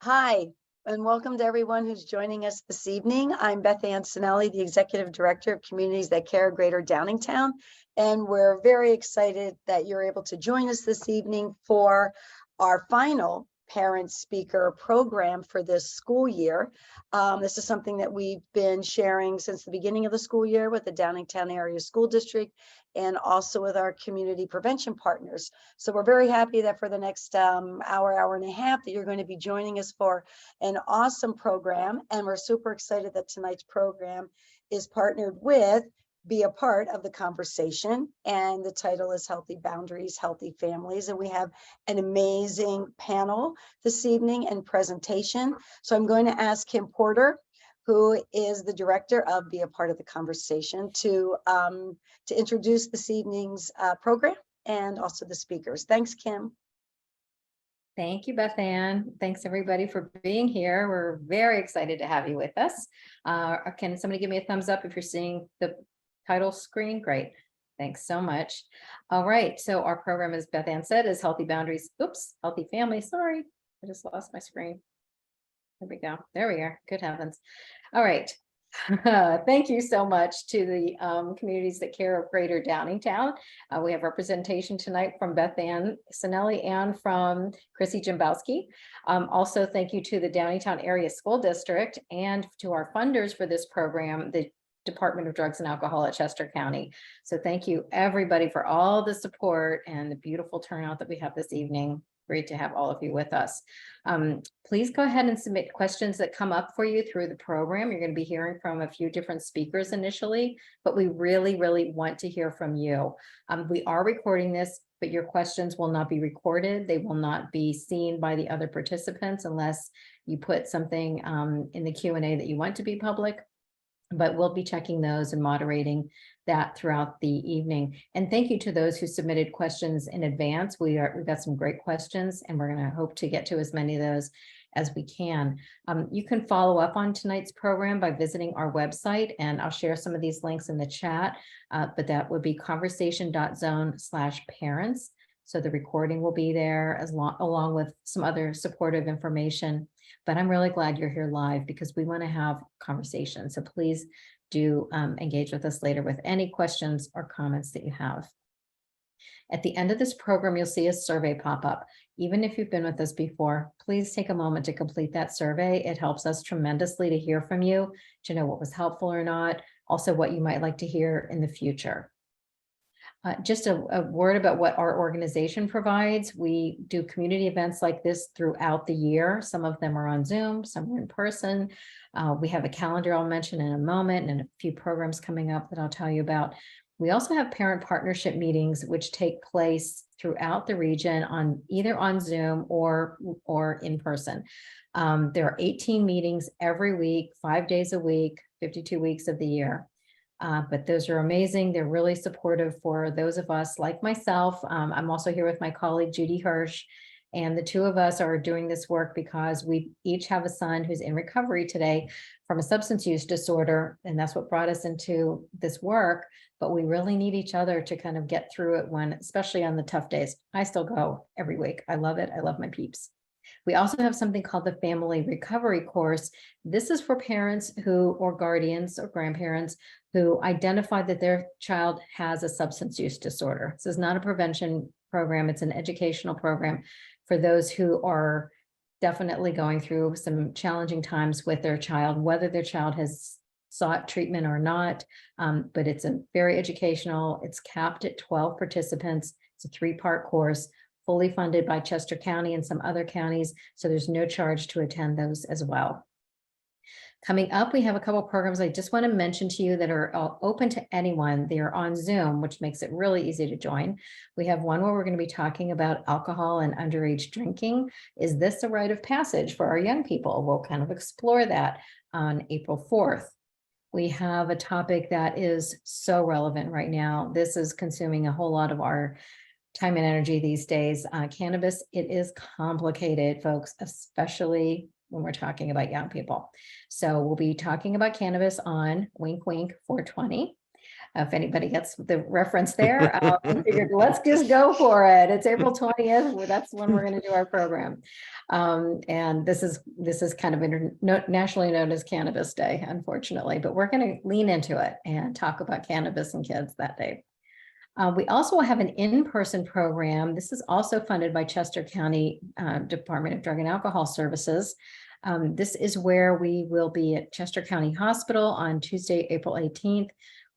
Hi, and welcome to everyone who's joining us this evening. I'm Beth Ann Sinelli, the Executive Director of Communities That Care Greater Downingtown, and we're very excited that you're able to join us this evening for our final parent speaker program for this school year. This is something that we've been sharing since the beginning of the school year with the Downingtown Area School District and also with our community prevention partners. So we're very happy that for the next hour and a half that you're going to be joining us for an awesome program. And we're super excited that tonight's program is partnered with Be a Part of the Conversation. And the title is Healthy Boundaries, Healthy Families. And we have an amazing panel this evening and presentation. So I'm going to ask Kim Porter, who is the director of Be a Part of the Conversation, to introduce this evening's program and also the speakers. Thanks, Kim. Thank you, Beth Ann. Thanks everybody for being here. We're very excited to have you with us. Can somebody give me a thumbs up if you're seeing the title screen? Great. Thanks so much. All right. So our program, as Beth Ann said, is Healthy Boundaries. Oops, Healthy Families. Sorry, I just lost my screen. There we go. There we are. Good heavens. All right. Thank you so much to the Communities That Care of Greater Downingtown. We have representation tonight from Beth Ann Sinelli and from Chrissy Jimbowski. Also, thank you to the Downingtown Area School District and to our funders for this program, the Department of Drugs and Alcohol at Chester County. So thank you everybody for all the support and the beautiful turnout that we have this evening. Great to have all of you with us. Please go ahead and submit questions that come up for you through the program. You're going to be hearing from a few different speakers initially, but we really, really want to hear from you. We are recording this, but your questions will not be recorded. They will not be seen by the other participants unless you put something in the Q&A that you want to be public. But we'll be checking those and moderating that throughout the evening. And thank you to those who submitted questions in advance. We've got some great questions, and we're going to hope to get to as many of those as we can. You can follow up on tonight's program by visiting our website, and I'll share some of these links in the chat, but that would be conversation.zone/parents. So the recording will be there along with some other supportive information. But I'm really glad you're here live because we want to have conversations. So please do engage with us later with any questions or comments that you have. At the end of this program, you'll see a survey pop up. Even if you've been with us before, please take a moment to complete that survey. It helps us tremendously to hear from you, to know what was helpful or not, also what you might like to hear in the future. Just a word about what our organization provides. We do community events like this throughout the year. Some of them are on Zoom, some are in person. We have a calendar I'll mention in a moment and a few programs coming up that I'll tell you about. We also have parent partnership meetings, which take place throughout the region on either on Zoom or in person. There are 18 meetings every week, 5 days a week, 52 weeks of the year. But those are amazing. They're really supportive for those of us like myself. I'm also here with my colleague, Judy Hirsch, and the two of us are doing this work because we each have a son who's in recovery today from a substance use disorder. And that's what brought us into this work. But we really need each other to kind of get through it especially on the tough days. I still go every week. I love it. I love my peeps. We also have something called the Family Recovery Course. This is for parents or guardians or grandparents who identify that their child has a substance use disorder. This is not a prevention program. It's an educational program for those who are definitely going through some challenging times with their child, whether their child has sought treatment or not. But it's a very educational. It's capped at 12 participants. It's a 3-part course, fully funded by Chester County and some other counties. So there's no charge to attend those as well. Coming up, we have a couple of programs I just want to mention to you that are open to anyone. They are on Zoom, which makes it really easy to join. We have one where we're going to be talking about alcohol and underage drinking. Is this a rite of passage for our young people? We'll kind of explore that on April 4th. We have a topic that is so relevant right now. This is consuming a whole lot of our time and energy these days. Cannabis, it is complicated, folks, especially when we're talking about young people. So we'll be talking about cannabis on Wink Wink 420. If anybody gets the reference there, we figured let's just go for it. It's April 20th. That's when we're going to do our program. And this is kind of nationally known as Cannabis Day, unfortunately, but we're going to lean into it and talk about cannabis and kids that day. We also have an in-person program. This is also funded by Chester County Department of Drug and Alcohol Services. This is where we will be at Chester County Hospital on Tuesday, April 18th.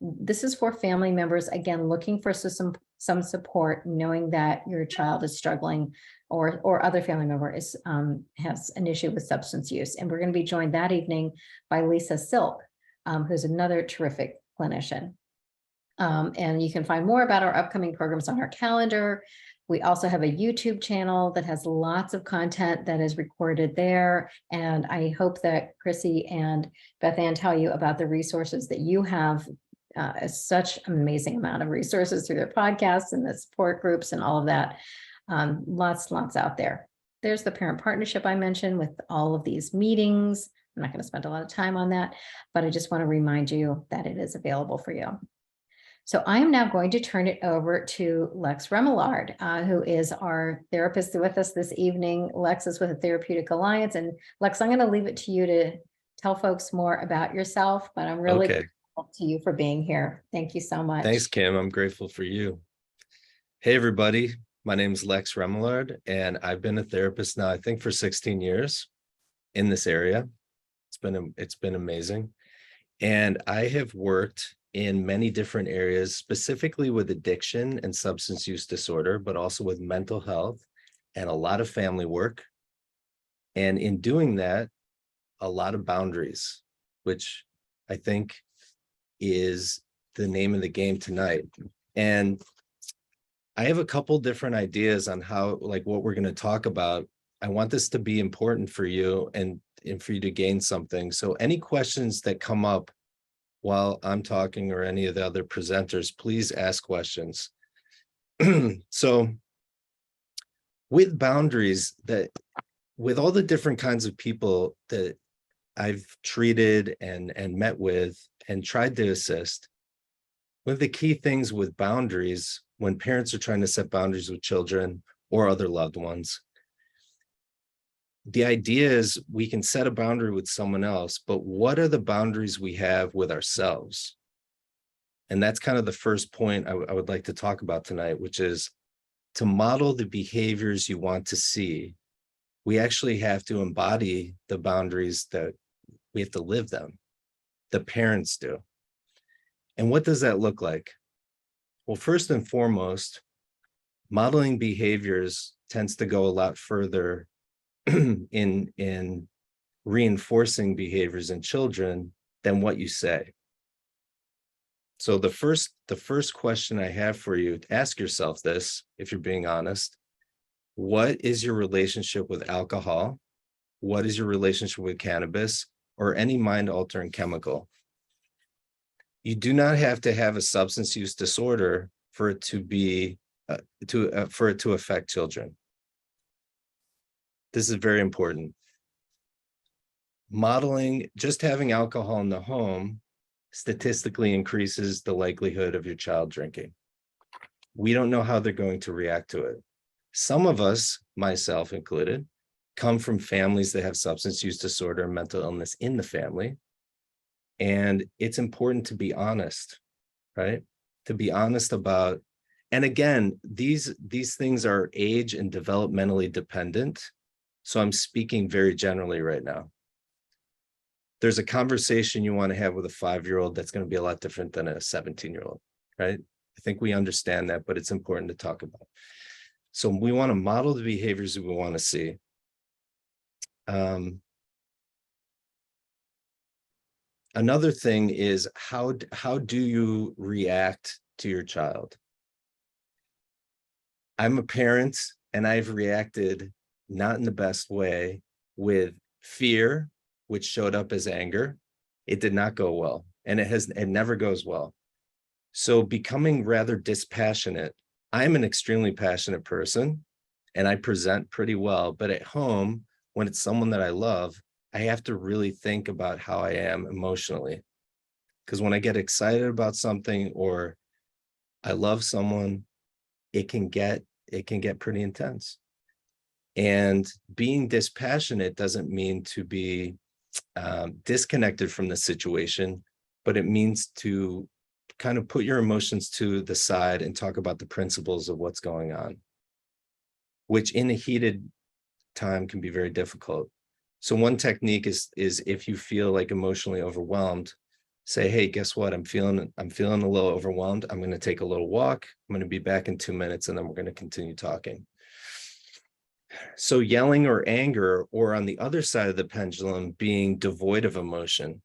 This is for family members, again, looking for some support, knowing that your child is struggling or other family member has an issue with substance use. And we're going to be joined that evening by Lisa Silk, who's another terrific clinician. And you can find more about our upcoming programs on our calendar. We also have a YouTube channel that has lots of content that is recorded there. And I hope that Chrissy and Beth Ann tell you about the resources that you have, such an amazing amount of resources through their podcasts and the support groups and all of that. Lots out there. There's the parent partnership I mentioned with all of these meetings. I'm not going to spend a lot of time on that, but I just want to remind you that it is available for you. So I am now going to turn it over to Lex Remillard, who is our therapist with us this evening. Lex is with the Therapeutic Alliance. And Lex, I'm going to leave it to you to tell folks more about yourself, but I'm really grateful to you for being here. Thank you so much. Thanks, Kim. I'm grateful for you. Hey, everybody. My name is Lex Remillard, and I've been a therapist now, I think, for 16 years in this area. It's been amazing. And I have worked in many different areas, specifically with addiction and substance use disorder, but also with mental health and a lot of family work. And in doing that, a lot of boundaries, which I think is the name of the game tonight. And I have a couple different ideas on how, like, what we're going to talk about. I want this to be important for you and for you to gain something. So any questions that come up while I'm talking or any of the other presenters, please ask questions. So with boundaries, with all the different kinds of people that I've treated and met with and tried to assist, one of the key things with boundaries, when parents are trying to set boundaries with children or other loved ones, the idea is we can set a boundary with someone else, but what are the boundaries we have with ourselves? And that's kind of the first point I would like to talk about tonight, which is to model the behaviors you want to see. We actually have to embody the boundaries that we have to live them. The parents do. And what does that look like? Well, first and foremost, modeling behaviors tends to go a lot further in reinforcing behaviors in children than what you say. So the first question I have for you, ask yourself this, if you're being honest: what is your relationship with alcohol? What is your relationship with cannabis or any mind-altering chemical? You do not have to have a substance use disorder for it to be for it to affect children. This is very important. Modeling, just having alcohol in the home statistically increases the likelihood of your child drinking. We don't know how they're going to react to it. Some of us, myself included, come from families that have substance use disorder and mental illness in the family. And it's important to be honest, right? To be honest about, and again, these things are age and developmentally dependent. So I'm speaking very generally right now. There's a conversation you want to have with a 5-year-old that's going to be a lot different than a 17-year-old, right? I think we understand that, but it's important to talk about. So we want to model the behaviors that we want to see. Another thing is how do you react to your child? I'm a parent and I've reacted not in the best way, with fear, which showed up as anger. It did not go well, and it never goes well. So becoming rather dispassionate. I'm an extremely passionate person and I present pretty well, but at home, when it's someone that I love, I have to really think about how I am emotionally. Because when I get excited about something or I love someone, it can get pretty intense. And being dispassionate doesn't mean to be disconnected from the situation, but it means to kind of put your emotions to the side and talk about the principles of what's going on, which in a heated time can be very difficult. So one technique is if you feel like emotionally overwhelmed, say, hey, guess what? I'm feeling a little overwhelmed. I'm going to take a little walk. I'm going to be back in 2 minutes, and then we're going to continue talking. So yelling or anger, or on the other side of the pendulum, being devoid of emotion.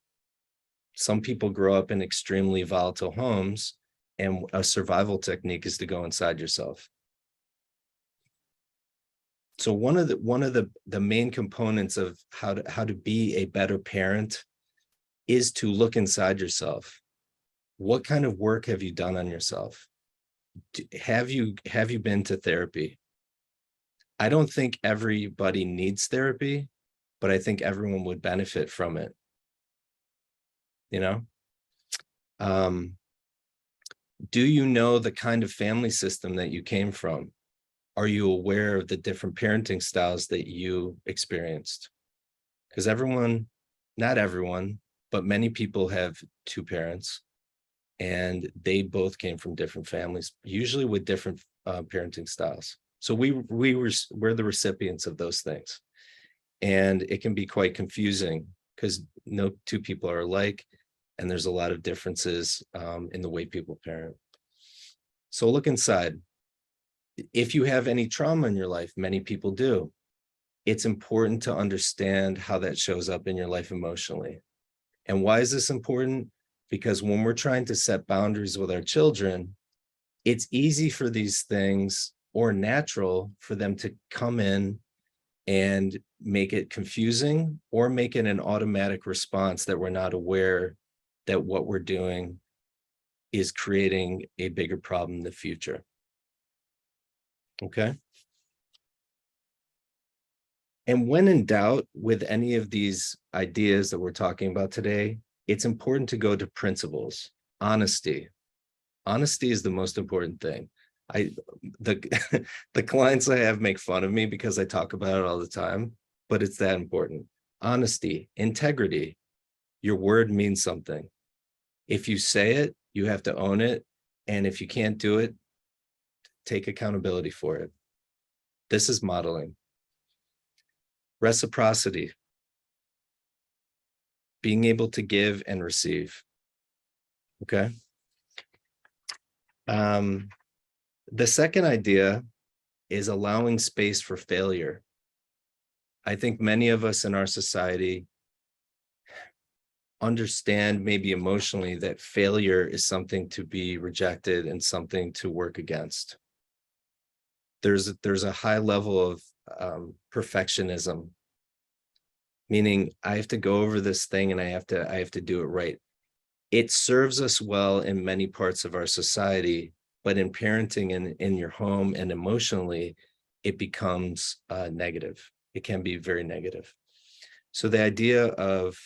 Some people grow up in extremely volatile homes, and a survival technique is to go inside yourself. So one of the main components of how to be a better parent is to look inside yourself. What kind of work have you done on yourself? Have you been to therapy? I don't think everybody needs therapy, but I think everyone would benefit from it. You know? Do you know the kind of family system that you came from? Are you aware of the different parenting styles that you experienced? Because not everyone, but many people have two parents, and they both came from different families, usually with different parenting styles. So we're the recipients of those things. And it can be quite confusing because no two people are alike, and there's a lot of differences in the way people parent. So look inside. If you have any trauma in your life, many people do, it's important to understand how that shows up in your life emotionally. And why is this important? Because when we're trying to set boundaries with our children, it's easy for these things, or natural for them, to come in and make it confusing, or make it an automatic response that we're not aware that what we're doing is creating a bigger problem in the future. Okay. And when in doubt with any of these ideas that we're talking about today, it's important to go to principles. Honesty. Honesty is the most important thing. The clients I have make fun of me because I talk about it all the time, but it's that important. Honesty, integrity. Your word means something. If you say it, you have to own it. And if you can't do it, take accountability for it. This is modeling. Reciprocity. Being able to give and receive. Okay. The second idea is allowing space for failure. I think many of us in our society understand, maybe emotionally, that failure is something to be rejected and something to work against. There's a high level of perfectionism, meaning I have to go over this thing and I have to do it right. It serves us well in many parts of our society, but in parenting and in your home and emotionally, it becomes negative. It can be very negative. So the idea of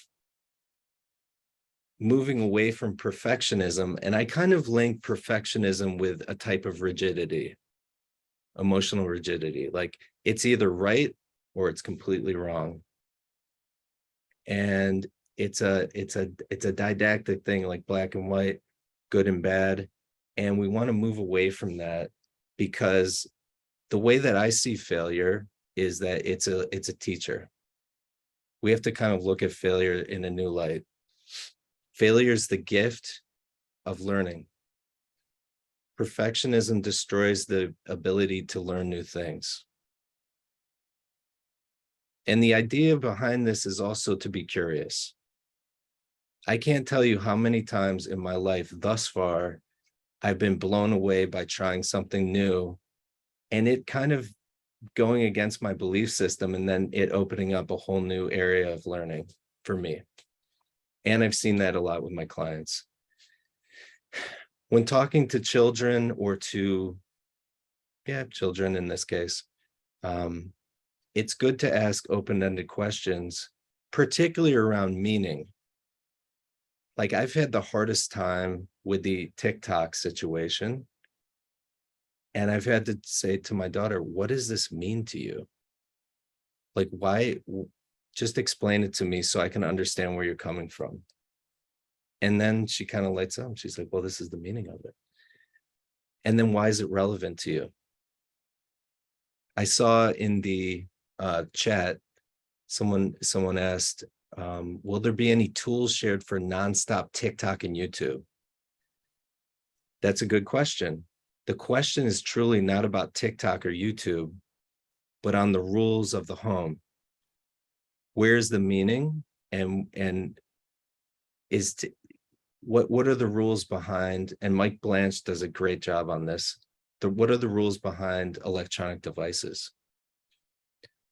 moving away from perfectionism, and I kind of link perfectionism with a type of rigidity, emotional rigidity, like it's either right or it's completely wrong. And it's a didactic thing, like black and white, good and bad. And we want to move away from that, because the way that I see failure is that it's a teacher. We have to kind of look at failure in a new light. Failure is the gift of learning. Perfectionism destroys the ability to learn new things. And the idea behind this is also to be curious. I can't tell you how many times in my life thus far I've been blown away by trying something new, and it kind of going against my belief system, and then it opening up a whole new area of learning for me. And I've seen that a lot with my clients. When talking to children, or to, children in this case, it's good to ask open-ended questions, particularly around meaning. like I've had the hardest time with the TikTok situation. And I've had to say to my daughter, what does this mean to you? Like, why? Just explain it to me so I can understand where you're coming from. And then she kind of lights up. She's like, well, this is the meaning of it. And then why is it relevant to you? I saw in the chat, someone asked, will there be any tools shared for nonstop TikTok and YouTube? That's a good question. The question is truly not about TikTok or YouTube, but on the rules of the home. Where's the meaning, and is what are the rules behind? And Mike Blanche does a great job on this. What are the rules behind electronic devices?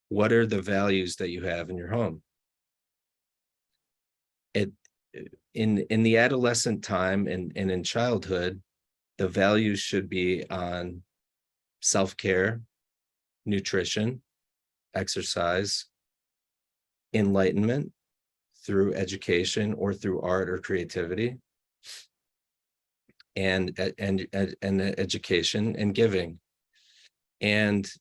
What are the values that you have in your home? In the adolescent time and in childhood, the values should be on self-care, nutrition, exercise, enlightenment through education or through art or creativity, and education and giving. And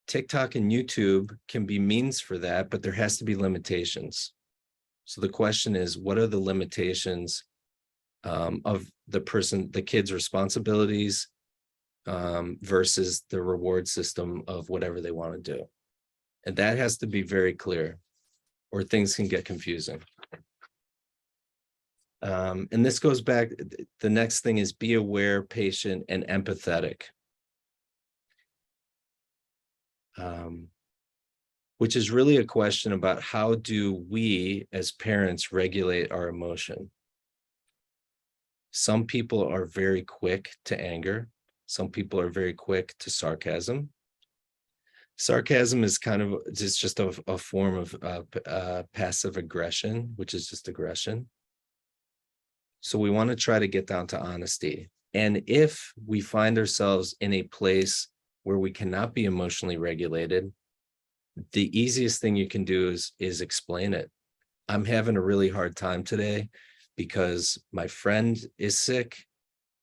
TikTok and YouTube can be means for that, but there has to be limitations. So the question is, what are the limitations of the kid's responsibilities versus the reward system of whatever they want to do? And that has to be very clear, or things can get confusing. And this goes back, the next thing is be aware, patient, and empathetic. Which is really a question about how do we as parents regulate our emotion? Some people are very quick to anger. Some people are very quick to sarcasm. Sarcasm is kind of just a form of passive aggression, which is just aggression. So we want to try to get down to honesty. And if we find ourselves in a place where we cannot be emotionally regulated, the easiest thing you can do is explain it. I'm having a really hard time today because my friend is sick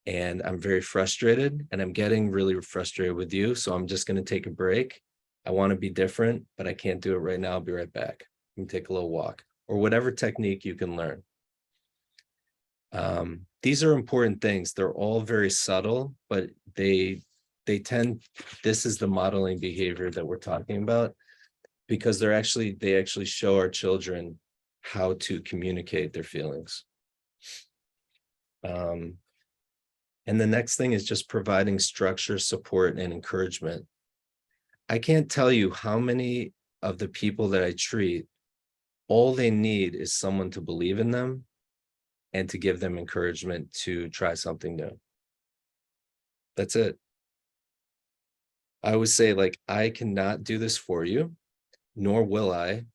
and I'm very frustrated, and I'm getting really frustrated with you. So I'm just going to take a break. I want to be different, but I can't do it right now. I'll be right back. You can take a little walk, or whatever technique you can learn. These are important things. They're all very subtle, but they this is the modeling behavior that we're talking about, because they actually show our children how to communicate their feelings. And the next thing is just providing structure, support, and encouragement. I can't tell you how many of the people that I treat, all they need is someone to believe in them and to give them encouragement to try something new. That's it. I always say, like, I cannot do this for you, nor will I,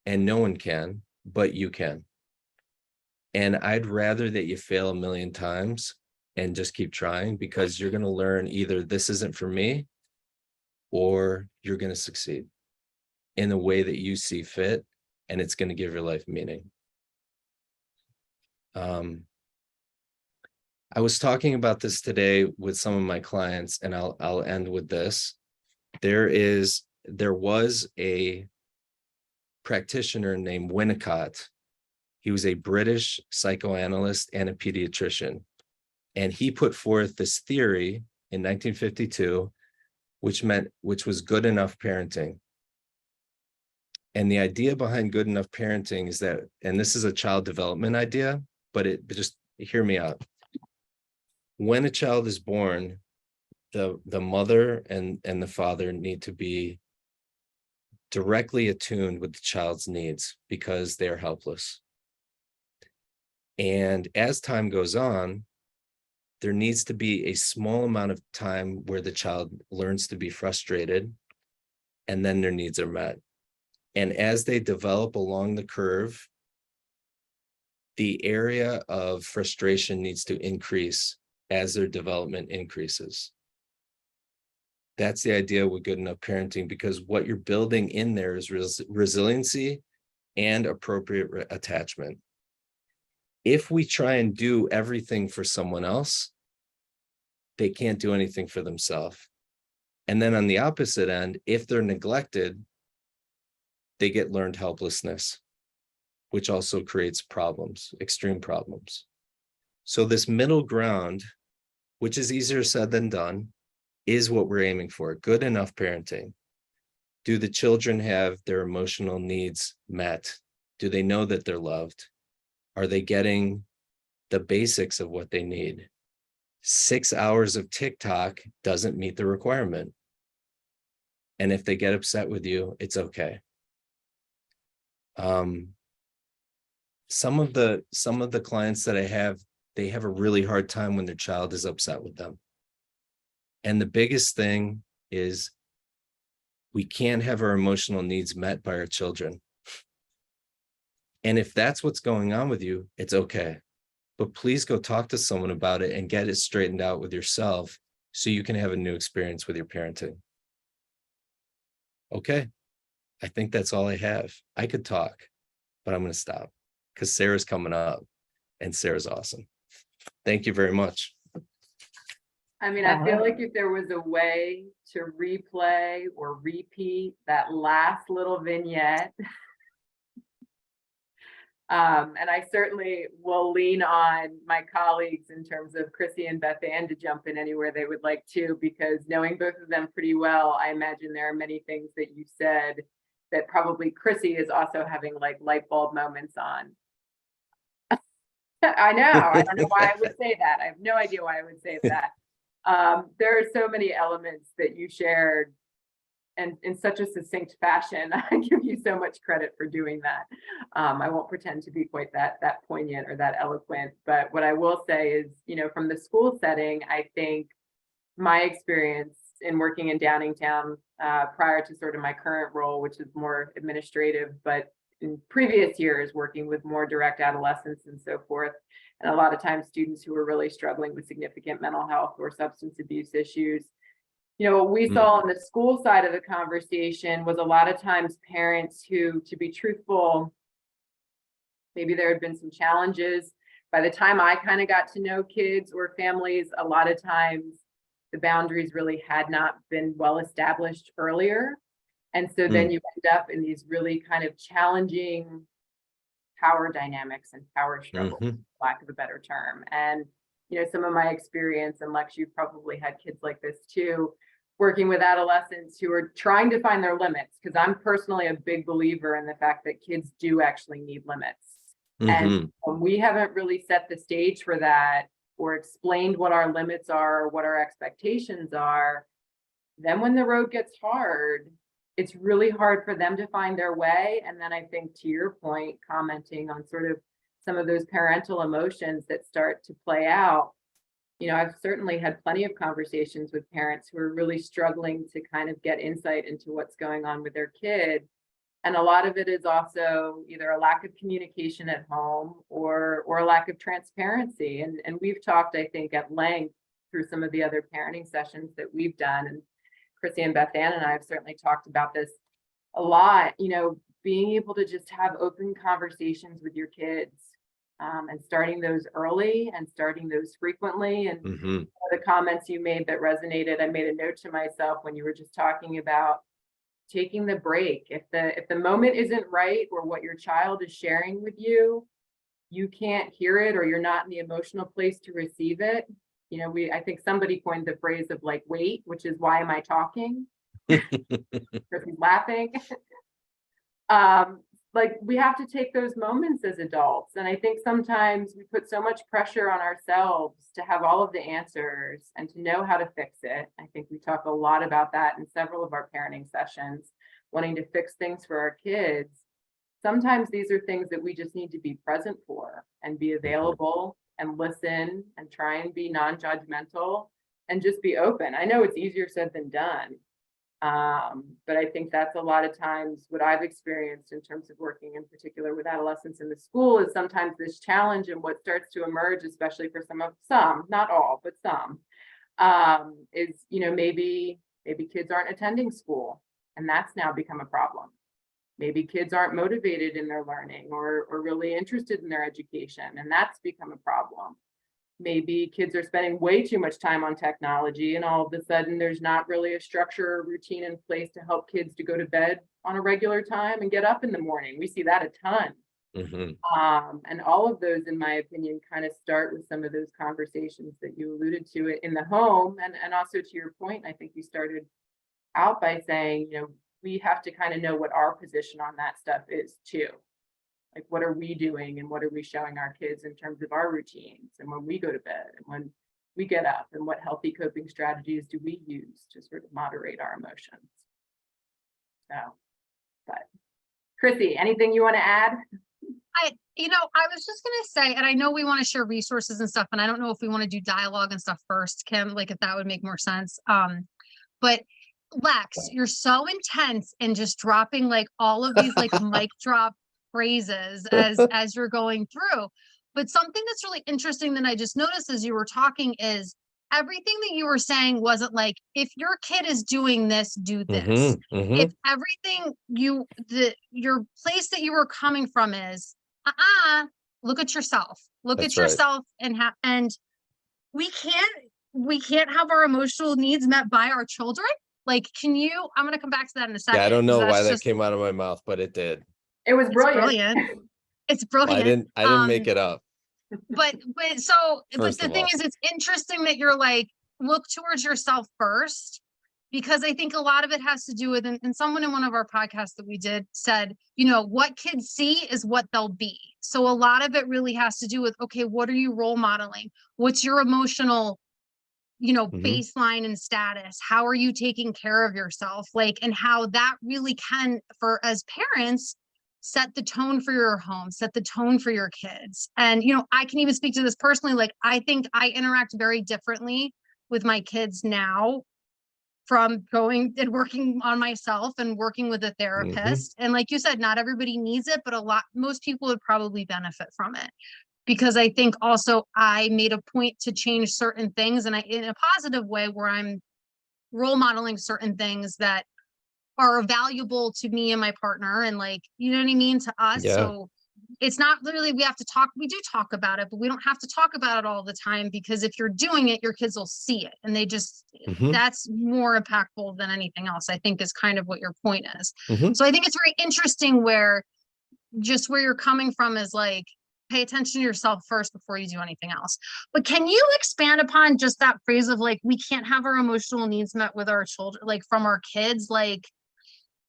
and no one can, but you can. And I'd rather that you fail a million times and just keep trying, because you're going to learn either this isn't for me, or you're going to succeed in the way that you see fit, and it's going to give your life meaning. I was talking about this today with some of my clients, and I'll end with this. There was a practitioner named Winnicott. He was a British psychoanalyst and a pediatrician. And he put forth this theory in 1952, which was good enough parenting. And the idea behind good enough parenting is that, and this is a child development idea, but just hear me out. When a child is born, the mother and the father need to be directly attuned with the child's needs, because they're helpless. And as time goes on, there needs to be a small amount of time where the child learns to be frustrated, and then their needs are met. And as they develop along the curve, the area of frustration needs to increase as their development increases. That's the idea with good enough parenting, because what you're building in there is resiliency and appropriate attachment. If we try and do everything for someone else, they can't do anything for themselves. And then on the opposite end, if they're neglected, they get learned helplessness, which also creates problems, extreme problems. So this middle ground, which is easier said than done, is what we're aiming for. Good enough parenting. Do the children have their emotional needs met? Do they know that they're loved? Are they getting the basics of what they need? 6 hours of TikTok doesn't meet the requirement. And if they get upset with you, it's okay. Some of the clients that I have, they have a really hard time when their child is upset with them. And the biggest thing is we can't have our emotional needs met by our children. And if that's what's going on with you, it's okay. But please go talk to someone about it and get it straightened out with yourself so you can have a new experience with your parenting. Okay, I think that's all I have. I could talk, but I'm going to stop because Sarah's coming up and Sarah's awesome. Thank you very much. I mean, I feel like if there was a way to replay or repeat that last little vignette, and I certainly will lean on my colleagues in terms of Chrissy and Beth Ann to jump in anywhere they would like to, because knowing both of them pretty well, I imagine there are many things that you said that probably Chrissy is also having like light bulb moments on. I know, I don't know why I would say that. I have no idea why I would say that. There are so many elements that you shared and in such a succinct fashion. I give you so much credit for doing that. I won't pretend to be quite that poignant or that eloquent, but what I will say is, you know, from the school setting, I think my experience in working in Downingtown prior to sort of my current role, which is more administrative, but in previous years working with more direct adolescents and so forth, and a lot of times students who were really struggling with significant mental health or substance abuse issues. You know, what we saw on the school side of the conversation was a lot of times parents who, to be truthful, maybe there had been some challenges. By the time I kind of got to know kids or families, a lot of times the boundaries really had not been well established earlier. And so then you end up in these really kind of challenging power dynamics and power struggles, for lack of a better term. And, you know, some of my experience, and Lex, you've probably had kids like this too, working with adolescents who are trying to find their limits, because I'm personally a big believer in the fact that kids do actually need limits. And we haven't really set the stage for that or explained what our limits are, or what our expectations are, then when the road gets hard, it's really hard for them to find their way. And then I think, to your point, commenting on sort of some of those parental emotions that start to play out, you know, I've certainly had plenty of conversations with parents who are really struggling to kind of get insight into what's going on with their kid. And a lot of it is also either a lack of communication at home or a lack of transparency. And we've talked, I think, at length through some of the other parenting sessions that we've done. And Chrissy and Beth Ann and I have certainly talked about this a lot, you know, being able to just have open conversations with your kids, and starting those early and starting those frequently. And the comments you made that resonated, I made a note to myself when you were just talking about taking the break. If the moment isn't right, or what your child is sharing with you, you can't hear it, or you're not in the emotional place to receive it. You know, I think somebody coined the phrase of like, wait, which is why am I talking? Person's laughing. Like, we have to take those moments as adults. And I think sometimes we put so much pressure on ourselves to have all of the answers and to know how to fix it. I think we talk a lot about that in several of our parenting sessions, wanting to fix things for our kids. Sometimes these are things that we just need to be present for and be available and listen and try and be non-judgmental and just be open. I know it's easier said than done. But I think that's a lot of times what I've experienced in terms of working in particular with adolescents in the school, is sometimes this challenge, and what starts to emerge, especially for some, not all, but some, is, you know, maybe kids aren't attending school, and that's now become a problem. Maybe kids aren't motivated in their learning or really interested in their education, and that's become a problem. Maybe kids are spending way too much time on technology, and all of a sudden there's not really a structure or routine in place to help kids to go to bed on a regular time and get up in the morning. We see that a ton. And all of those, in my opinion, kind of start with some of those conversations that you alluded to it in the home. And also to your point, I think you started out by saying, we have to kind of know what our position on that stuff is too. Like, what are we doing and what are we showing our kids in terms of our routines and when we go to bed and when we get up, and what healthy coping strategies do we use to sort of moderate our emotions? So, but Chrissy, anything you want to add? I was just gonna say, and I know we want to share resources and stuff, and I don't know if we want to do dialogue and stuff first, Kim, like if that would make more sense. But Lex, you're so intense and just dropping like all of these like mic drop phrases as you're going through. But something that's really interesting that I just noticed as you were talking is everything that you were saying wasn't like, if your kid is doing this, do this. If everything your place that you were coming from is, look at yourself, That's right. and we can't have our emotional needs met by our children. Like, I'm going to come back to that in a second. Yeah, I don't know why that just, came out of my mouth, but it did. It was it's brilliant. It's Well, brilliant. I didn't make it up. But First the of thing all. is, it's interesting that you're like, look towards yourself first, because I think a lot of it has to do with, and someone in one of our podcasts that we did said, what kids see is what they'll be. So a lot of it really has to do with, okay, what are you role modeling? What's your emotional, baseline and status? How are you taking care of yourself? Like, and how that really can, as parents, set the tone for your home, set the tone for your kids. And, I can even speak to this personally. Like, I think I interact very differently with my kids now from going and working on myself and working with a therapist. And like you said, not everybody needs it, but most people would probably benefit from it. Because I think also I made a point to change certain things, and in a positive way, where I'm role modeling certain things that are valuable to me and my partner, and like, you know what I mean, to us. Yeah. So it's not literally, we do talk about it, but we don't have to talk about it all the time, because if you're doing it, your kids will see it, and that's more impactful than anything else, I think, is kind of what your point is. So I think it's very interesting where you're coming from is like, pay attention to yourself first before you do anything else. But can you expand upon just that phrase of like, we can't have our emotional needs met with our children, like from our kids? Like,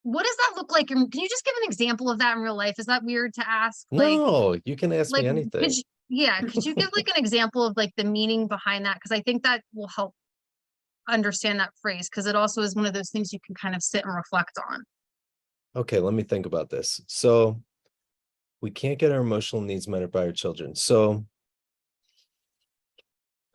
what does that look like? And can you just give an example of that in real life? Is that weird to ask? No, you can ask me Like, anything. could you give like an example of like the meaning behind that? Because I think that will help understand that phrase, because it also is one of those things you can kind of sit and reflect on. Okay, let me think about this. So we can't get our emotional needs met by our children. So,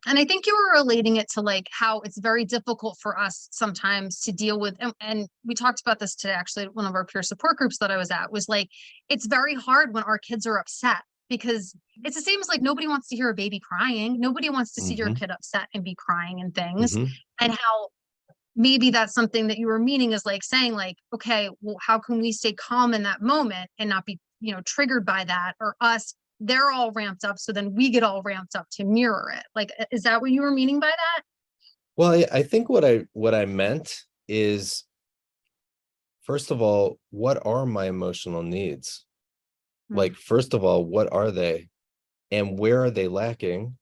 and I think you were relating it to like how it's very difficult for us sometimes to deal with, and we talked about this today, actually, one of our peer support groups that I was at was like, it's very hard when our kids are upset, because it's the same as like, nobody wants to hear a baby crying. Nobody wants to see your kid upset and be crying and things. And how maybe that's something that you were meaning is like saying like, okay, well, how can we stay calm in that moment and not be, triggered by that, or us, they're all ramped up, so then we get all ramped up to mirror it. Like, is that what you were meaning by that? well, I think what I meant is, first of all, what are my emotional needs? Like, first of all, what are they, and where are they lacking?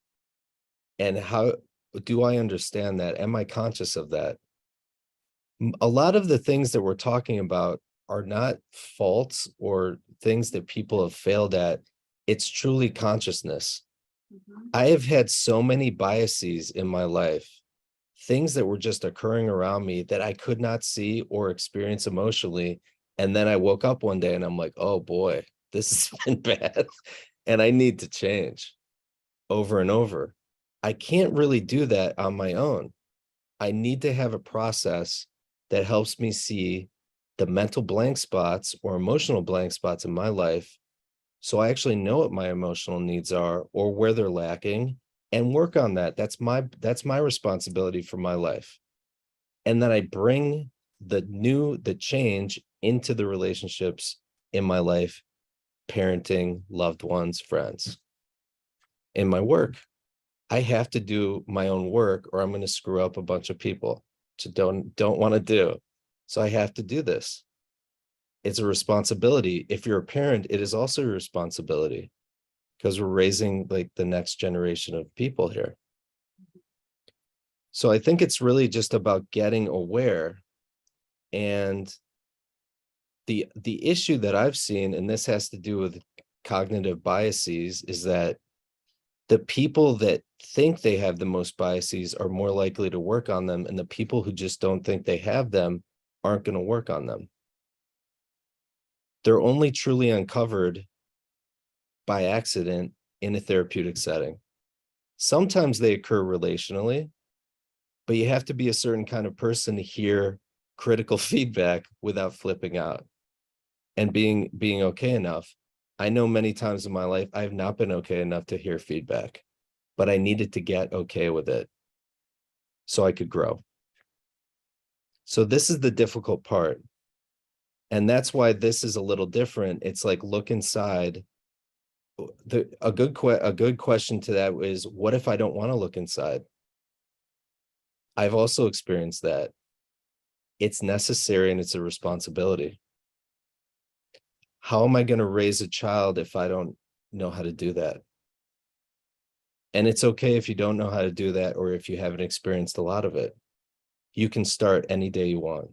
And how do I understand that? Am I conscious of that? A lot of the things that we're talking about are not faults or things that people have failed at. It's truly consciousness. I have had so many biases in my life, things that were just occurring around me that I could not see or experience emotionally. And then I woke up one day and I'm like, oh boy, this has been bad and I need to change over and over. I can't really do that on my own. I need to have a process that helps me see the mental blank spots or emotional blank spots in my life, so I actually know what my emotional needs are or where they're lacking, and work on that. That's my responsibility for my life. And then I bring the change into the relationships in my life, parenting, loved ones, friends. In my work, I have to do my own work or I'm going to screw up a bunch of people to don't want to do. So I have to do this. It's a responsibility. If you're a parent, it is also a responsibility because we're raising like the next generation of people here. So I think it's really just about getting aware. And the issue that I've seen, and this has to do with cognitive biases, is that the people that think they have the most biases are more likely to work on them, and the people who just don't think they have them aren't going to work on them. They're only truly uncovered by accident in a therapeutic setting. Sometimes they occur relationally, but you have to be a certain kind of person to hear critical feedback without flipping out and being okay enough. I know many times in my life, I have not been okay enough to hear feedback, but I needed to get okay with it so I could grow. So this is the difficult part. And that's why this is a little different. It's like, look inside. A good question to that is, what if I don't want to look inside? I've also experienced that. It's necessary and it's a responsibility. How am I going to raise a child if I don't know how to do that? And it's okay if you don't know how to do that, or if you haven't experienced a lot of it. You can start any day you want.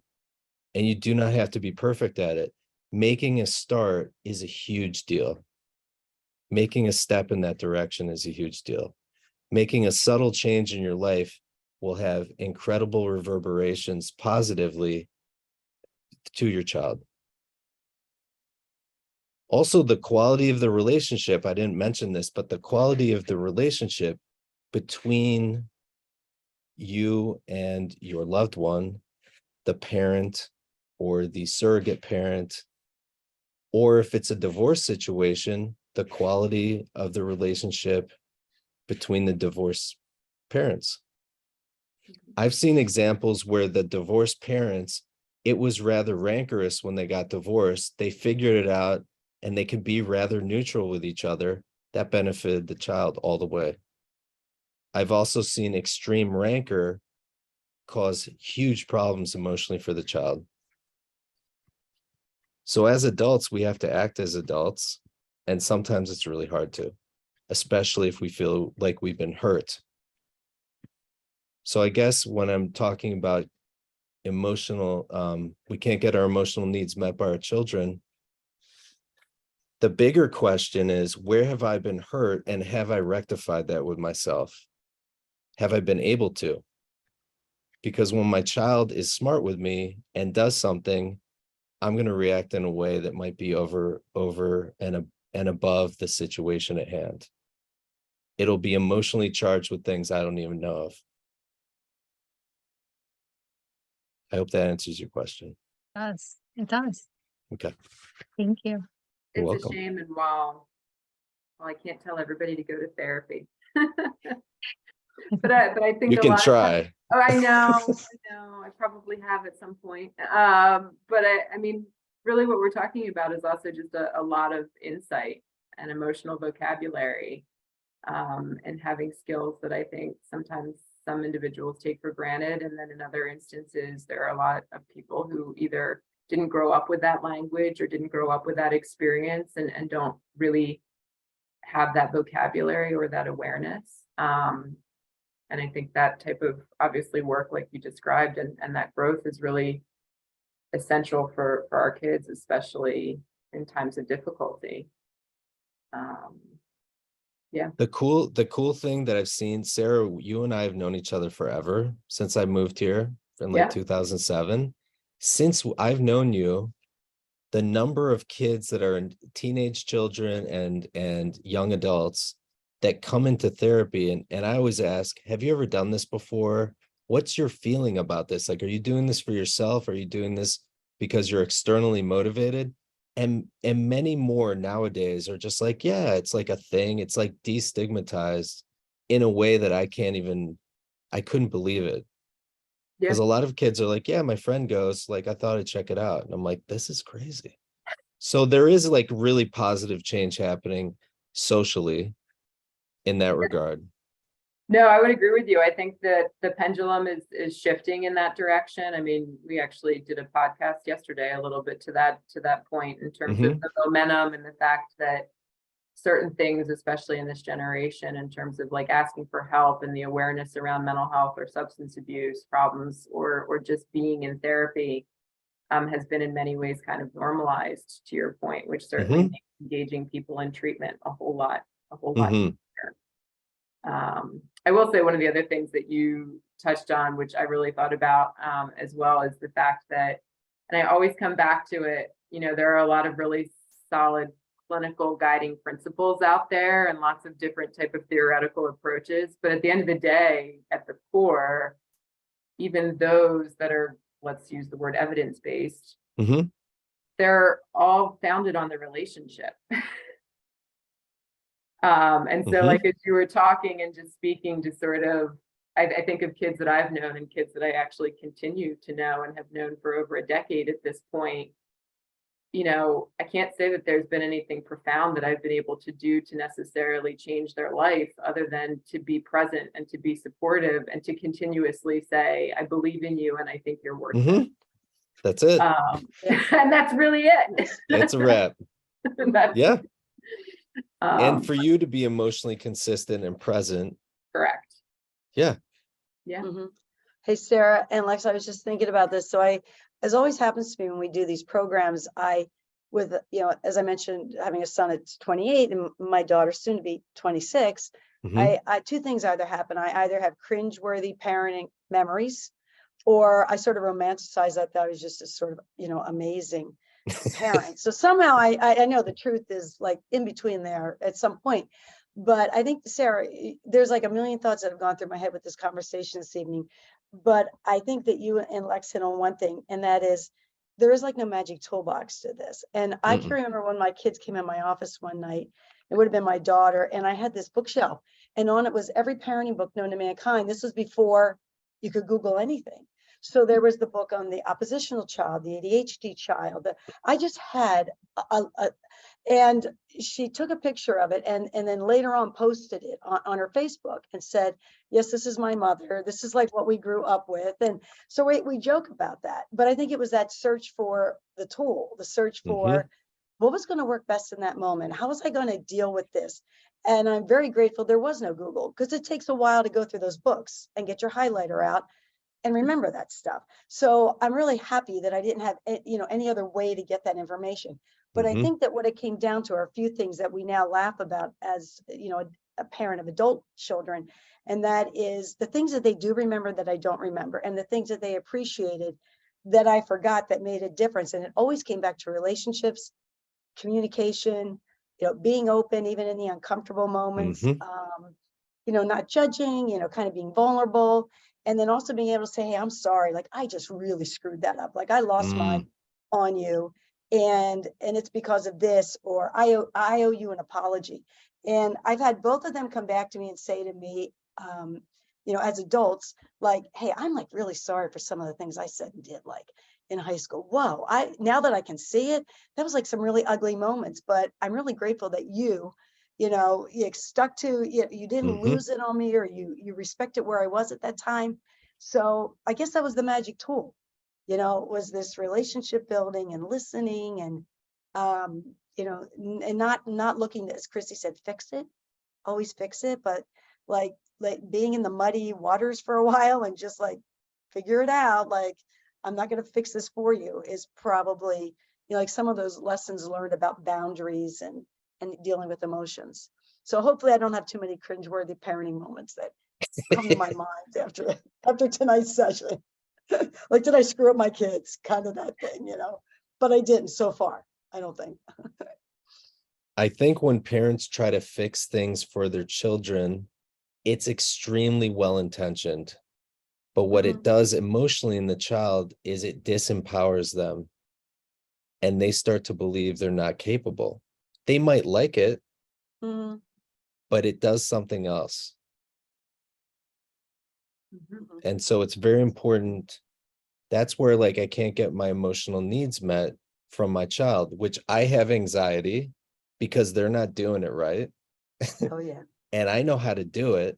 And you do not have to be perfect at it. Making a start is a huge deal. Making a step in that direction is a huge deal. Making a subtle change in your life will have incredible reverberations positively to your child. Also, the quality of the relationship, I didn't mention this, but the quality of the relationship between you and your loved one, the parent or the surrogate parent, or if it's a divorce situation, the quality of the relationship between the divorced parents. I've seen examples where the divorced parents, it was rather rancorous when they got divorced. They figured it out and they could be rather neutral with each other. That benefited the child all the way. I've also seen extreme rancor cause huge problems emotionally for the child. So as adults, we have to act as adults. And sometimes it's really hard to, especially if we feel like we've been hurt. So I guess when I'm talking about emotional, we can't get our emotional needs met by our children. The bigger question is, where have I been hurt and have I rectified that with myself? Have I been able to? Because when my child is smart with me and does something, I'm going to react in a way that might be over and above the situation at hand. It'll be emotionally charged with things I don't even know of. I hope that answers your question. It does. Okay. Thank you. You're It's welcome. a shame, and while I can't tell everybody to go to therapy, but I think You a can lot of times, try. oh, I know, I probably have at some point. But I mean, really what we're talking about is also just a lot of insight and emotional vocabulary, and having skills that I think sometimes some individuals take for granted. And then in other instances, there are a lot of people who either didn't grow up with that language or didn't grow up with that experience and don't really have that vocabulary or that awareness. And I think that type of obviously work like you described and that growth is really essential for our kids, especially in times of difficulty. Yeah. The cool thing that I've seen, Sarah, you and I have known each other forever since I moved here in like Yeah. 2007. Since I've known you, the number of kids that are teenage children and young adults that come into therapy, and I always ask, have you ever done this before? What's your feeling about this? Like, are you doing this for yourself? Are you doing this because you're externally motivated? And many more nowadays are just like, yeah, it's like a thing. It's like destigmatized in a way that I couldn't believe it. Because a lot of kids are like, yeah, my friend goes, like, I thought I'd check it out. And I'm like, this is crazy. So there is like really positive change happening socially in that regard. No, I would agree with you. I think that the pendulum is shifting in that direction. I mean, we actually did a podcast yesterday a little bit to that point in terms of the momentum and the fact that certain things, especially in this generation, in terms of like asking for help and the awareness around mental health or substance abuse problems or just being in therapy, has been in many ways kind of normalized, to your point, which certainly makes engaging people in treatment a whole lot easier. I will say one of the other things that you touched on, which I really thought about as well, is the fact that, and I always come back to it, you know, there are a lot of really solid clinical guiding principles out there and lots of different type of theoretical approaches. But at the end of the day, at the core, even those that are, let's use the word evidence-based, they're all founded on the relationship. And so like, as you were talking and just speaking to sort of, I think of kids that I've known and kids that I actually continue to know and have known for over a decade at this point. You know, I can't say that there's been anything profound that I've been able to do to necessarily change their life other than to be present and to be supportive and to continuously say, I believe in you and I think you're worth it. That's it. And that's really it. It's a wrap. Yeah. And for Um, you to be emotionally consistent and present. correct. Yeah. Yeah. Hey, Sarah and Lex, I was just thinking about this. So as always happens to me when we do these programs, with, you know, as I mentioned, having a son at 28 and my daughter soon to be 26, I two things either happen. I either have cringeworthy parenting memories, or I sort of romanticize that I was just a sort of, you know, amazing parent. So somehow I know the truth is like in between there at some point. But I think, Sarah, there's like a million thoughts that have gone through my head with this conversation this evening. But I think that you and Lex hit on one thing, and that is there is like no magic toolbox to this. And I can remember when my kids came in my office one night, it would have been my daughter, and I had this bookshelf, and on it was every parenting book known to mankind. This was before you could Google anything. So there was the book on the oppositional child, the ADHD child. I just had and she took a picture of it and then later on posted it on her Facebook and said, yes, this is my mother. This is like what we grew up with. And so we joke about that. But I think it was that search for the tool, the search for what was going to work best in that moment. How was I going to deal with this? And I'm very grateful there was no Google, because it takes a while to go through those books and get your highlighter out and remember that stuff. So I'm really happy that I didn't have, you know, any other way to get that information. But I think that what it came down to are a few things that we now laugh about as, you know, a parent of adult children. And that is the things that they do remember that I don't remember, and the things that they appreciated that I forgot that made a difference. And it always came back to relationships, communication, you know, being open, even in the uncomfortable moments, you know, not judging, you know, kind of being vulnerable. And then also being able to say, hey, I'm sorry, like I just really screwed that up. Like I lost mine on you. And it's because of this, or I owe you an apology. And I've had both of them come back to me and say to me, you know, as adults, like, hey, I'm like really sorry for some of the things I said and did, like in high school. Whoa, now that I can see it, that was like some really ugly moments. But I'm really grateful that you know, you stuck to, you didn't lose it on me, or you respected where I was at that time. So I guess that was the magic tool, you know, was this relationship building and listening and, you know, and not looking, as Christy said, fix it, always fix it, but like being in the muddy waters for a while and just like figure it out. Like, I'm not going to fix this for you is probably, you know, like some of those lessons learned about boundaries and dealing with emotions. So hopefully I don't have too many cringeworthy parenting moments that come to my mind after tonight's session. Like, did I screw up my kids? Kind of that thing, you know, but I didn't so far, I don't think. I think when parents try to fix things for their children, it's extremely well-intentioned. But what it does emotionally in the child is it disempowers them. And they start to believe they're not capable. They might like it, but it does something else. Mhm. And so it's very important. That's where like I can't get my emotional needs met from my child, which I have anxiety because they're not doing it right. Oh, yeah. And I know how to do it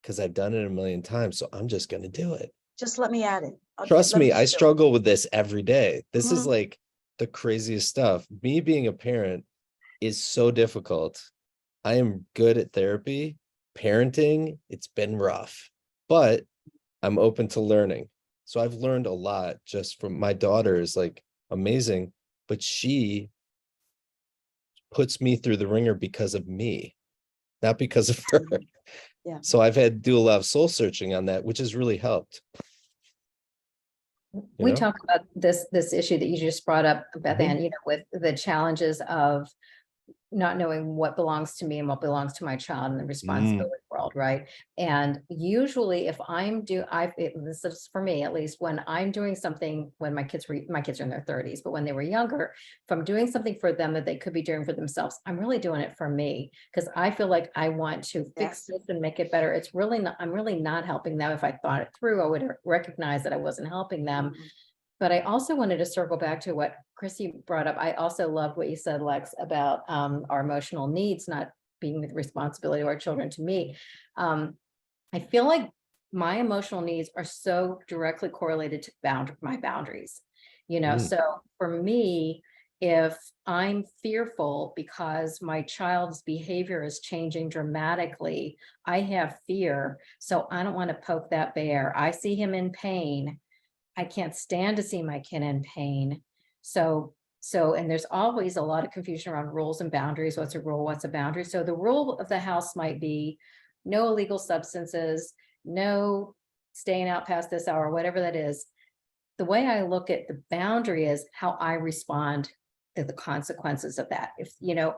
because I've done it a million times. So I'm just going to do it. Just let me at it. Trust let me, just I do it. struggle with this every day. This is Mhm. like the craziest stuff. Me being a parent is so difficult. I am good at therapy. Parenting, it's been rough, but I'm open to learning. So I've learned a lot just from my daughter is like amazing, but she puts me through the ringer because of me, not because of her. Mhm. Yeah. So I've had to do a lot of soul searching on that, which has really helped. We know? talked about this issue that you just brought up, Beth Mhm. Ann, with the challenges of not knowing what belongs to me and what belongs to my child in the responsibility world, right? And usually if this is for me, at least when I'm doing something, when my kids are in their 30s, but when they were younger, if I'm doing something for them that they could be doing for themselves, I'm really doing it for me because I feel like I want to fix Yes. this and make it better. It's really not, I'm really not helping them. If I thought it through, I would recognize that I wasn't helping them. Mhm. But I also wanted to circle back to what Chrissy brought up. I also loved what you said, Lex, about our emotional needs not being the responsibility of our children to meet. I feel like my emotional needs are so directly correlated to my boundaries. So for me, if I'm fearful because my child's behavior is changing dramatically, I have fear. So I don't want to poke that bear. I see him in pain. I can't stand to see my kid in pain. And there's always a lot of confusion around rules and boundaries. What's a rule? What's a boundary? So the rule of the house might be no illegal substances, no staying out past this hour, whatever that is. The way I look at the boundary is how I respond to the consequences of that.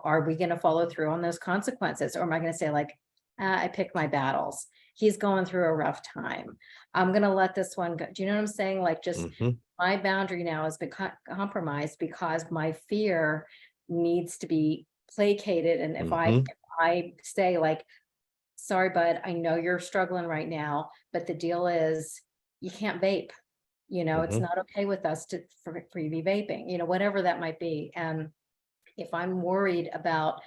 Are we going to follow through on those consequences? Or am I going to say like, I pick my battles. He's going through a rough time. I'm going to let this one go. Do you know what I'm saying? Like just my boundary now has been compromised because my fear needs to be placated. And if I say like, sorry, bud, I know you're struggling right now, but the deal is you can't vape. It's not okay with us for you to be vaping, whatever that might be. And if I'm worried about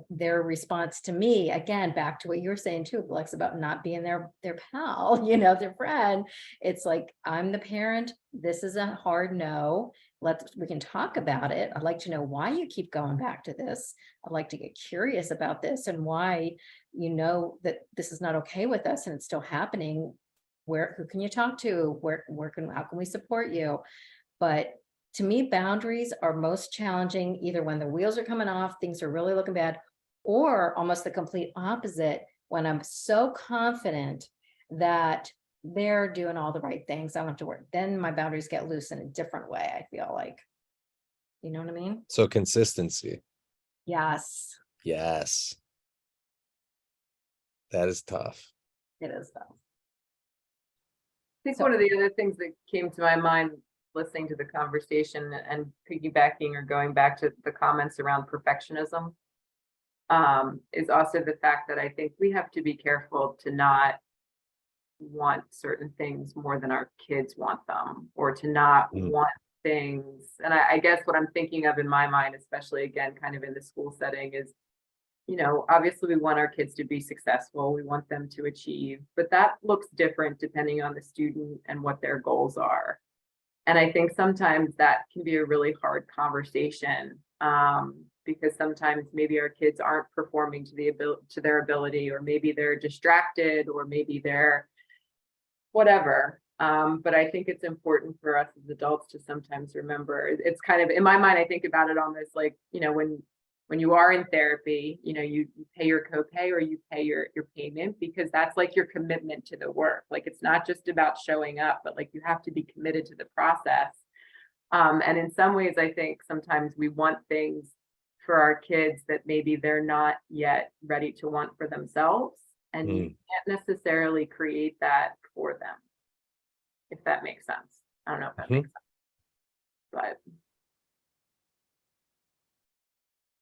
their response to me, again, back to what you were saying too, Lex, about not being their pal, their friend. It's like, I'm the parent. This is a hard no. We can talk about it. I'd like to know why you keep going back to this. I'd like to get curious about this and why that this is not okay with us and it's still happening. Who can you talk to? How can we support you? But to me, boundaries are most challenging either when the wheels are coming off, things are really looking bad, or almost the complete opposite when I'm so confident that they're doing all the right things. I don't have to work. Then my boundaries get loose in a different way, I feel like. You know what I mean? So consistency. Yes. Yes. That is tough. It is though. I think one of the other things that came to my mind listening to the conversation and piggybacking or going back to the comments around perfectionism is also the fact that I think we have to be careful to not want certain things more than our kids want them, or to not want things. And I guess what I'm thinking of in my mind, especially again, kind of in the school setting is, obviously we want our kids to be successful. We want them to achieve, but that looks different depending on the student and what their goals are. And I think sometimes that can be a really hard conversation because sometimes maybe our kids aren't performing to their ability, or maybe they're distracted, or maybe they're whatever. But I think it's important for us as adults to sometimes remember. It's kind of in my mind. I think about it almost like when you are in therapy, you pay your copay or you pay your payment because that's like your commitment to the work. Like it's not just about showing up, but like you have to be committed to the process. And in some ways, I think sometimes we want things for our kids that maybe they're not yet ready to want for themselves. And you can't necessarily create that for them, if that makes sense. I don't know if that makes sense, but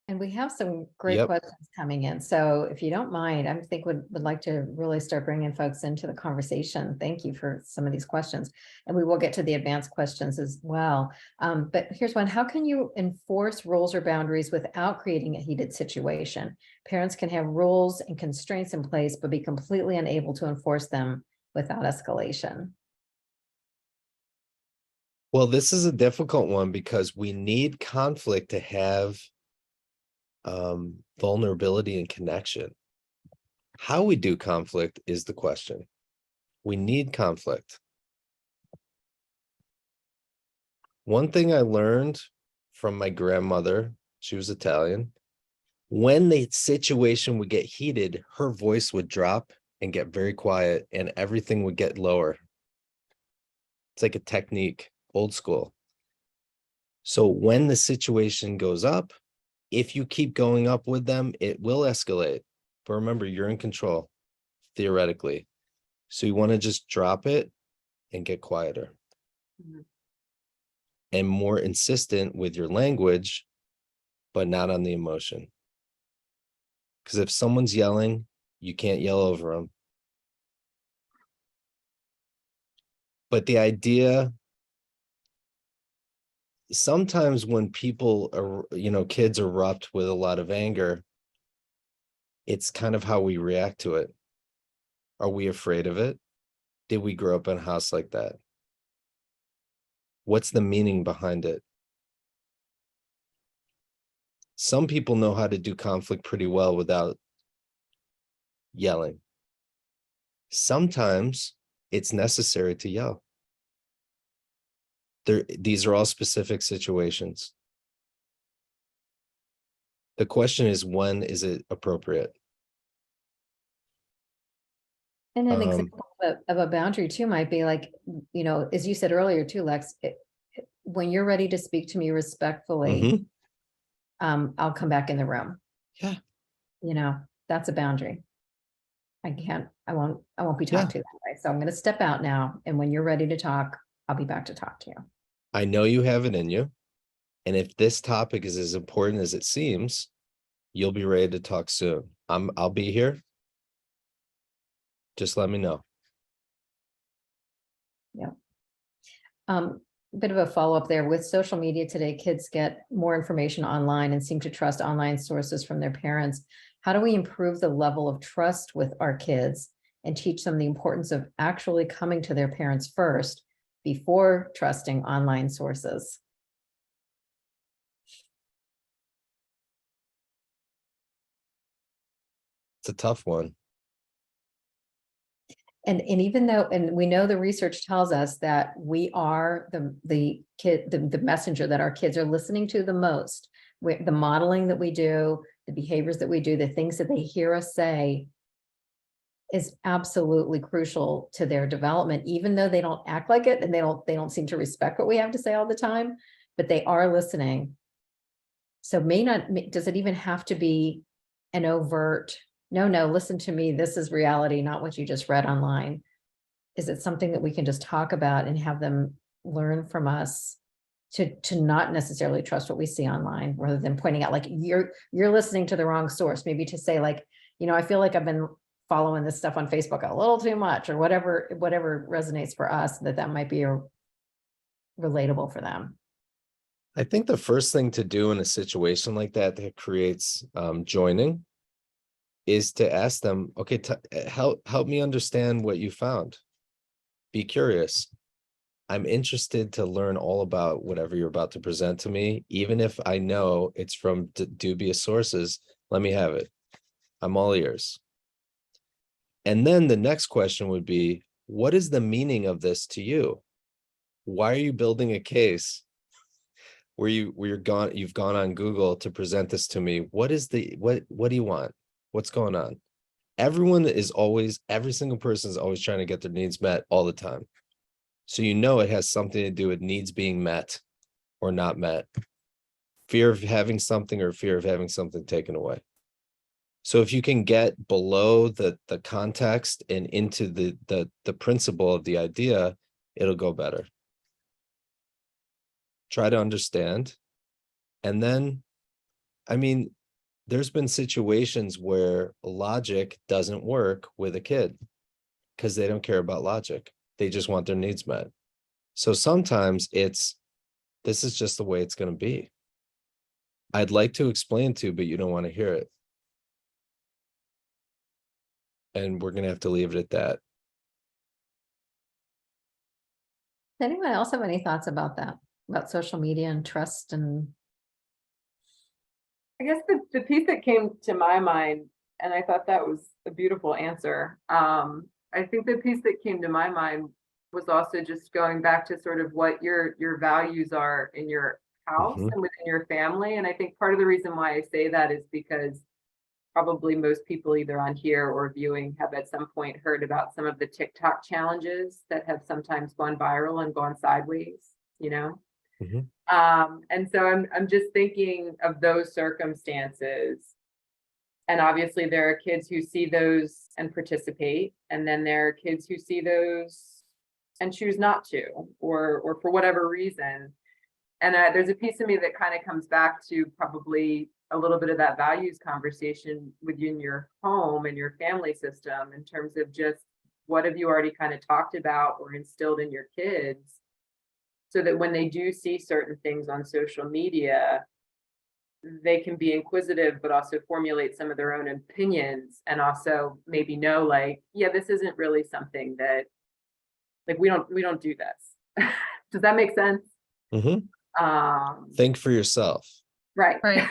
And we have some great Yep. questions coming in. So if you don't mind, I think would like to really start bringing folks into the conversation. Thank you for some of these questions. And we will get to the advanced questions as well. But here's one. How can you enforce rules or boundaries without creating a heated situation? Parents can have rules and constraints in place, but be completely unable to enforce them without escalation. Well, this is a difficult one because we need conflict to have vulnerability and connection. How we do conflict is the question. We need conflict. One thing I learned from my grandmother, she was Italian, when the situation would get heated, her voice would drop and get very quiet and everything would get lower. It's like a technique, old school. So when the situation goes up, if you keep going up with them, it will escalate. But remember, you're in control, theoretically. So you want to just drop it and get quieter. Mhm. And more insistent with your language, but not on the emotion. Because if someone's yelling, you can't yell over them. But the idea, sometimes when people are, kids erupt with a lot of anger, it's kind of how we react to it. Are we afraid of it? Did we grow up in a house like that? What's the meaning behind it? Some people know how to do conflict pretty well without yelling. Sometimes it's necessary to yell. These are all specific situations. The question is, when is it appropriate? And an Um, example of a boundary too might be like, as you said earlier too, Lex, when you're ready to speak to me respectfully, mhm, I'll come back in the room. Yeah. That's a boundary. I won't be Yeah. talked to that way. So I'm going to step out now. And when you're ready to talk, I'll be back to talk to you. I know you have it in you. And if this topic is as important as it seems, you'll be ready to talk soon. I'll be here. Just let me know. Bit of a follow-up there. With social media today, kids get more information online and seem to trust online sources from their parents. How do we improve the level of trust with our kids and teach them the importance of actually coming to their parents first before trusting online sources? It's a tough one. And even though, and we know the research tells us that we are the messenger that our kids are listening to the most. The modeling that we do, the behaviors that we do, the things that they hear us say is absolutely crucial to their development, even though they don't act like it and they don't seem to respect what we have to say all the time, but they are listening. So does it even have to be an overt, no, listen to me, this is reality, not what you just read online? Is it something that we can just talk about and have them learn from us to not necessarily trust what we see online, rather than pointing out like you're listening to the wrong source, maybe to say like, I feel like I've been following this stuff on Facebook a little too much, or whatever resonates for us, that might be relatable for them. I think the first thing to do in a situation like that creates joining is to ask them, okay, help me understand what you found. Be curious. I'm interested to learn all about whatever you're about to present to me, even if I know it's from dubious sources. Let me have it. I'm all ears. And then the next question would be, what is the meaning of this to you? Why are you building a case where you've gone on Google to present this to me? What do you want? What's going on? Every single person is always trying to get their needs met all the time. So it has something to do with needs being met or not met. Fear of having something or fear of having something taken away. So if you can get below the context and into the principle of the idea, it'll go better. Try to understand. And then I mean, there's been situations where logic doesn't work with a kid because they don't care about logic. They just want their needs met. So sometimes this is just the way it's going to be. I'd like to explain to, but you don't want to hear it. And we're going to have to leave it at that. Does anyone else have any thoughts about that? About social media and trust and I guess the piece that came to my mind, and I thought that was a beautiful answer. I think the piece that came to my mind was also just going back to sort of what your values are in your house Mhm. and within your family. And I think part of the reason why I say that is because probably most people either on here or viewing have at some point heard about some of the TikTok challenges that have sometimes gone viral and gone sideways, you know? Mhm. And so I'm just thinking of those circumstances. And obviously there are kids who see those and participate, and then there are kids who see those and choose not to, or for whatever reason. And there's a piece of me that kind of comes back to probably a little bit of that values conversation within your home and your family system in terms of just what have you already kind of talked about or instilled in your kids, so that when they do see certain things on social media, they can be inquisitive, but also formulate some of their own opinions and also maybe know like, yeah, this isn't really something that like we don't do this. Does that make sense? Mhm. Um, Think for yourself. right. Right.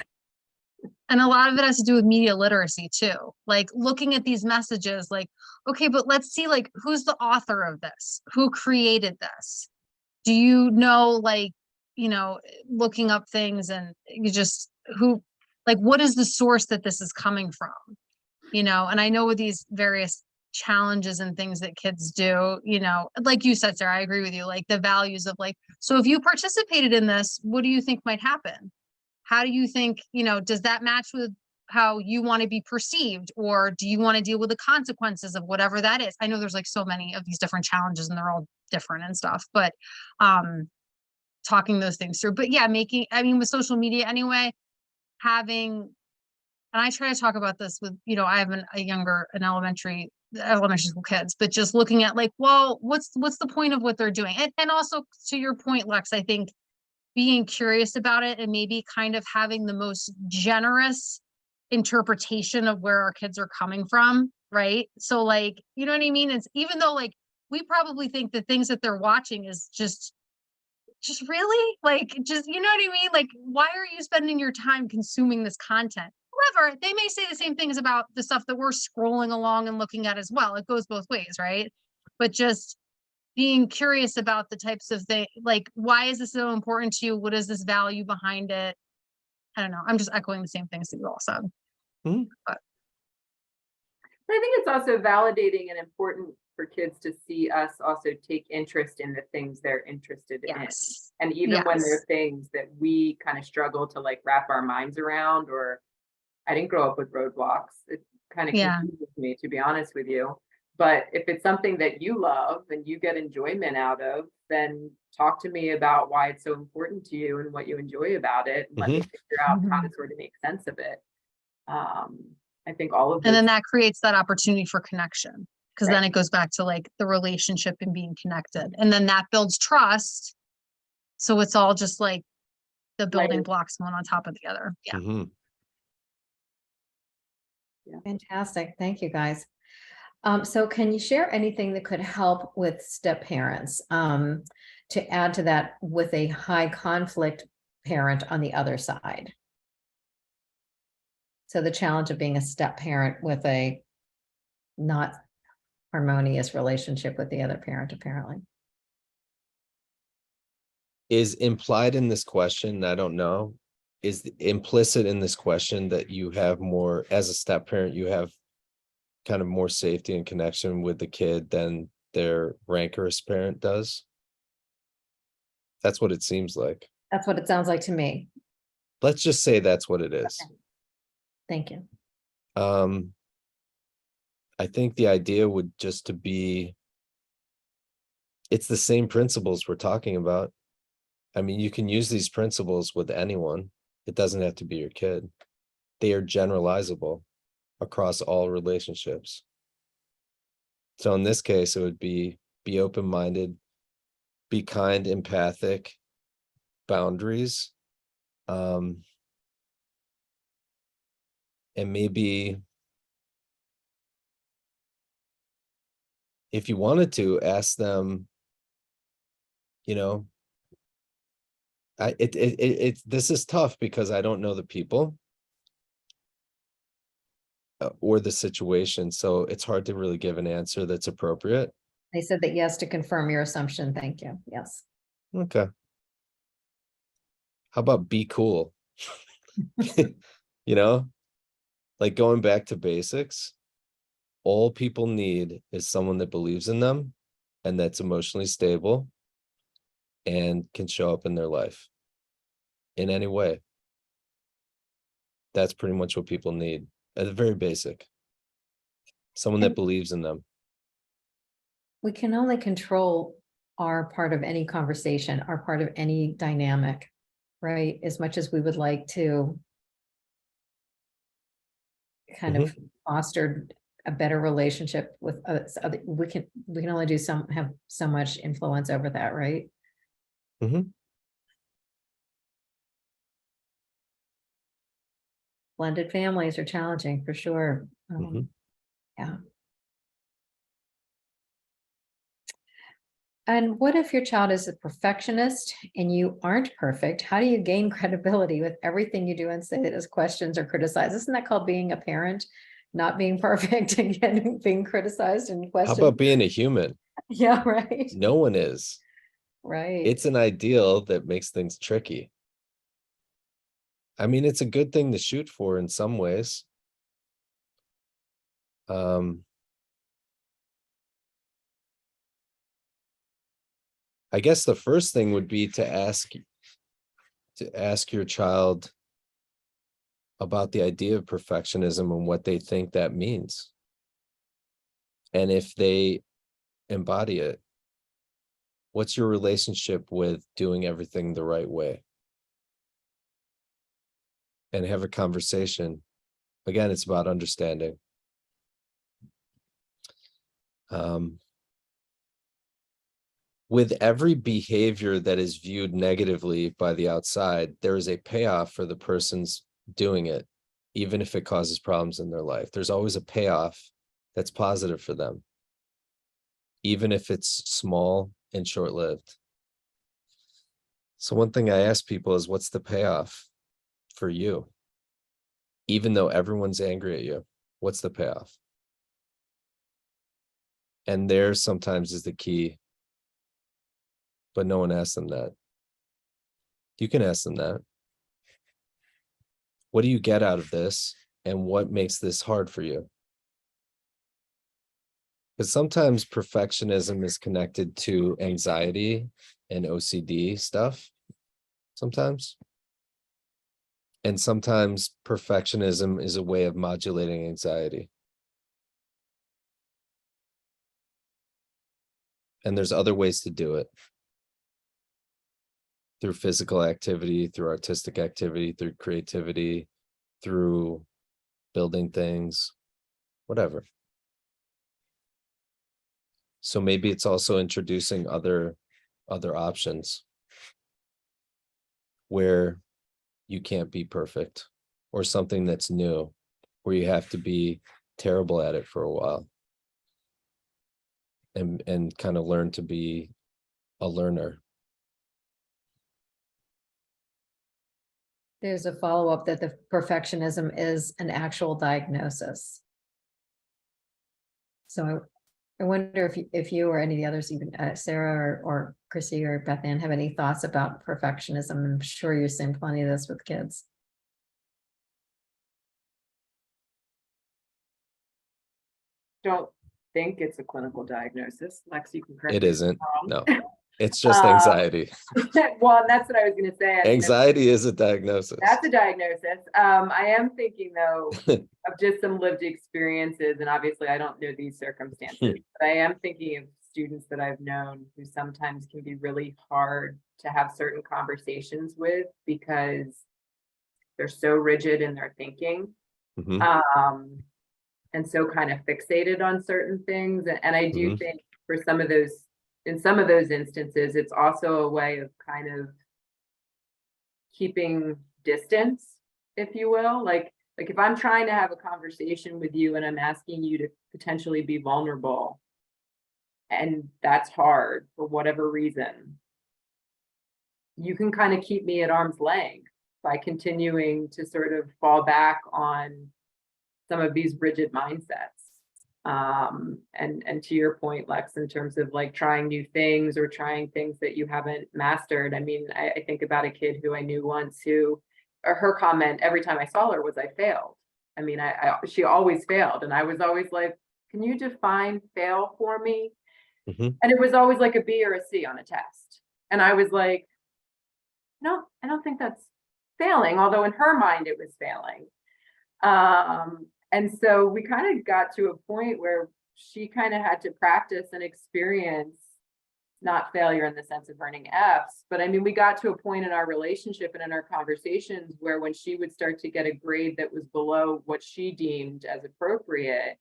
And a lot of it has to do with media literacy too. Like looking at these messages, like, okay, but let's see, like, who's the author of this? Who created this? Do you know, like, looking up things and you just like, what is the source that this is coming from? And I know with these various challenges and things that kids do, like you said, Sarah, I agree with you, like the values of like, so if you participated in this, what do you think might happen? How do you think, does that match with how you want to be perceived, or do you want to deal with the consequences of whatever that is? I know there's like so many of these different challenges and they're all different and stuff, but talking those things through. But yeah, with social media anyway, having, and I try to talk about this with, I have an elementary school kids, but just looking at like, well, what's the point of what they're doing? And also to your point, Lex, I think being curious about it and maybe kind of having the most generous interpretation of where our kids are coming from, right? So like, you know what I mean? It's even though like we probably think the things that they're watching is just really like, just, you know what I mean? Like, why are you spending your time consuming this content? However, they may say the same things about the stuff that we're scrolling along and looking at as well. It goes both ways, right? But just being curious about the types of things, like, why is this so important to you? What is this value behind it? I don't know. I'm just echoing the same things that you all said. Mhm. I think it's also validating and important for kids to see us also take interest in the things they're interested in. Yes. And even when Yes. there are things that we kind of struggle to like wrap our minds around, or I didn't grow up with roadblocks. It kind of Yeah. confuses me, to be honest with you. But if it's something that you love and you get enjoyment out of, then talk to me about why it's so important to you and what you enjoy about it. And let me figure out how to sort of make sense of it. I think all of And then this, that creates that opportunity for connection, because then right, it goes back to like the relationship and being connected. And then that builds trust. So it's all just like the building layers. blocks one on top of the other. Yeah. Mhm. fantastic. Thank you, guys. So can you share anything that could help with step parents to add to that with a high conflict parent on the other side? So the challenge of being a step parent with a not harmonious relationship with the other parent, apparently. Is implied in this question, I don't know, is implicit in this question that you have more, as a step parent, you have kind of more safety and connection with the kid than their rancorous parent does? That's what it seems like. That's what it sounds like to me. Let's just say that's what it is. Thank you. I think the idea would just to be, it's the same principles we're talking about. I mean, you can use these principles with anyone. It doesn't have to be your kid. they are generalizable across all relationships. So in this case, it would be open-minded, be kind, empathic, boundaries. And maybe if you wanted to ask them, you know, this is tough because I don't know the people or the situation. So it's hard to really give an answer that's appropriate. They said that yes, to confirm your assumption. Thank you. Yes. Okay. How about be cool? You know, like going back to basics, all people need is someone that believes in them and that's emotionally stable and can show up in their life in any way. That's pretty much what people need at the very basic. Someone that believes in them. We can only control our part of any conversation, our part of any dynamic, right? As much as we would like to kind of foster a better relationship with us, we can only have so much influence over that, right? Blended families are challenging for sure. Yeah. And what if your child is a perfectionist and you aren't perfect? How do you gain credibility with everything you do and say that as questions or criticized? Isn't that called being a parent? Not being perfect and getting being criticized and How questioned? about being a human? Yeah, right. No one is. Right. It's an ideal that makes things tricky. I mean, it's a good thing to shoot for in some ways. I guess the first thing would be to ask your child about the idea of perfectionism and what they think that means. And if they embody it, what's your relationship with doing everything the right way? And have a conversation. Again, it's about understanding. With every behavior that is viewed negatively by the outside, there is a payoff for the person's doing it, even if it causes problems in their life. There's always a payoff that's positive for them, even if it's small and short-lived. So one thing I ask people is, what's the payoff for you? Even though everyone's angry at you, what's the payoff? And there sometimes is the key, but no one asks them that. You can ask them that. What do you get out of this? And what makes this hard for you? Because sometimes perfectionism is connected to anxiety and OCD stuff. Sometimes. And sometimes perfectionism is a way of modulating anxiety. And there's other ways to do it. Through physical activity, through artistic activity, through creativity, through building things, whatever. So maybe it's also introducing other options where you can't be perfect, or something that's new, where you have to be terrible at it for a while and kind of learn to be a learner. There's a follow-up that the perfectionism is an actual diagnosis. So I wonder if you or any of the others, even Sarah or Chrissy or Beth Ann, have any thoughts about perfectionism. I'm sure you're seeing plenty of this with kids. Don't think it's a clinical diagnosis. Lex, you can correct It me if isn't. I'm wrong. No, it's just anxiety. Well, that's what I was going to say. Anxiety is a diagnosis. That's a diagnosis. I am thinking though of just some lived experiences, and obviously I don't know these circumstances, but I am thinking of students that I've known who sometimes can be really hard to have certain conversations with, because they're so rigid in their thinking. Mhm. And so kind of fixated on certain things. And I do Mhm. think for some of those, in some of those instances, it's also a way of kind of keeping distance, if you will. Like if I'm trying to have a conversation with you and I'm asking you to potentially be vulnerable, and that's hard for whatever reason, you can kind of keep me at arm's length by continuing to sort of fall back on some of these rigid mindsets. And to your point, Lex, in terms of like trying new things or trying things that you haven't mastered. I mean, I think about a kid who I knew once who, or her comment every time I saw her was, I failed. I mean, she always failed. And I was always like, can you define fail for me? Mhm. And it was always like a B or a C on a test. And I was like, no, I don't think that's failing, although in her mind it was failing. And so we kind of got to a point where she kind of had to practice and experience not failure in the sense of earning F's, but I mean, we got to a point in our relationship and in our conversations where when she would start to get a grade that was below what she deemed as appropriate,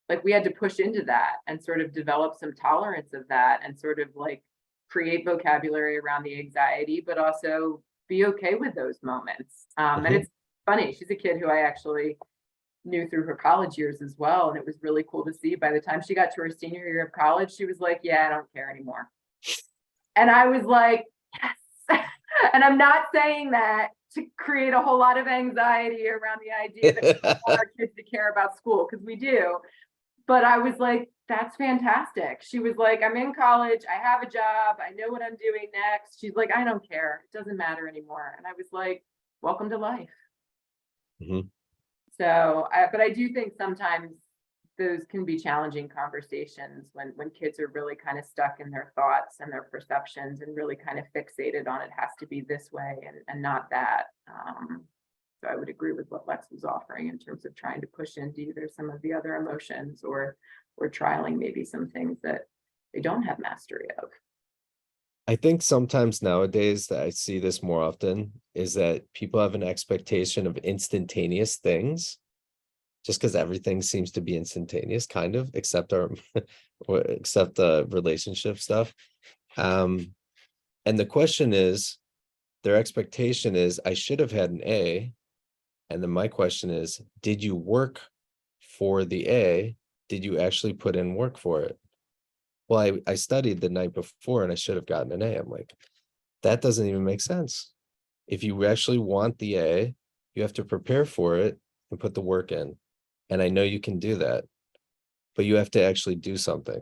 like we had to push into that and sort of develop some tolerance of that and sort of like create vocabulary around the anxiety, but also be okay with those moments. And Mhm. it's funny, she's a kid who I actually knew through her college years as well. And it was really cool to see by the time she got to her senior year of college, she was like, yeah, I don't care anymore. And I was like, yes. And I'm not saying that to create a whole lot of anxiety around the idea that we don't want our kids to care about school, because we do. But I was like, that's fantastic. She was like, I'm in college, I have a job, I know what I'm doing next. She's like, I don't care, it doesn't matter anymore. And I was like, welcome to life. Mhm. So, but I do think sometimes those can be challenging conversations when kids are really kind of stuck in their thoughts and their perceptions and really kind of fixated on it has to be this way and not that. So I would agree with what Lex was offering in terms of trying to push into either some of the other emotions or trialing maybe some things that they don't have mastery of. I think sometimes nowadays that I see this more often is that people have an expectation of instantaneous things just because everything seems to be instantaneous, kind of, except our except the relationship stuff. And the question is, their expectation is, I should have had an A. And then my question is, did you work for the A? Did you actually put in work for it? Well, I studied the night before and I should have gotten an A. I'm like, that doesn't even make sense. If you actually want the A, you have to prepare for it and put the work in. And I know you can do that, but you have to actually do something.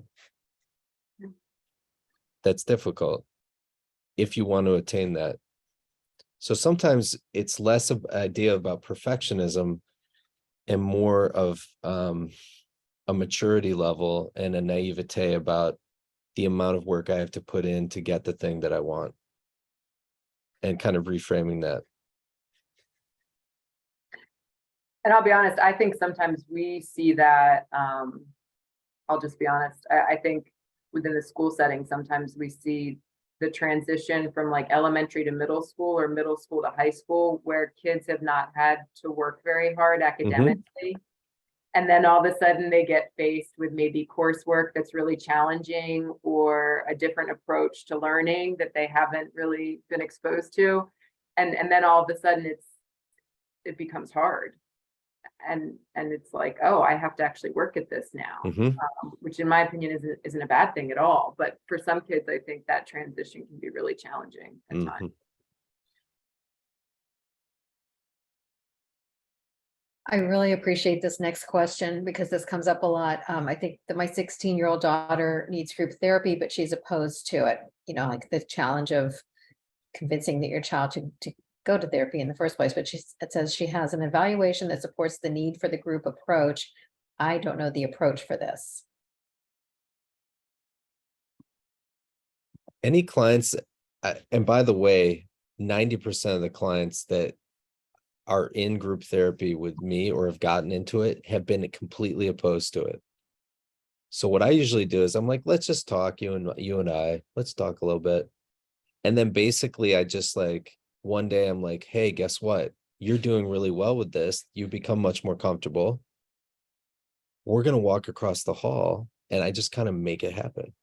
That's difficult if you want to attain that. So sometimes it's less of an idea about perfectionism and more of a maturity level and a naivete about the amount of work I have to put in to get the thing that I want, and kind of reframing that. And I'll be honest, I think sometimes we see that, I'll just be honest, I think within the school setting, sometimes we see the transition from like elementary to middle school or middle school to high school, where kids have not had to work very hard academically. And then all of a sudden they get faced with maybe coursework that's really challenging or a different approach to learning that they haven't really been exposed to. And then all of a sudden it becomes hard. And it's like, oh, I have to actually work at this now, Mhm. which in my opinion isn't a bad thing at all. But for some kids, I think that transition can be really challenging at times. Mhm. I really appreciate this next question because this comes up a lot. I think that my 16-year-old daughter needs group therapy, but she's opposed to it. You know, like the challenge of convincing that your child to go to therapy in the first place. But it says she has an evaluation that supports the need for the group approach. I don't know the approach for this. Any clients, and by the way, 90% of the clients that are in group therapy with me or have gotten into it have been completely opposed to it. So what I usually do is I'm like, let's just talk, you and I, let's talk a little bit. And then basically I just like one day I'm like, hey, guess what? You're doing really well with this. You've become much more comfortable. We're going to walk across the hall, and I just kind of make it happen.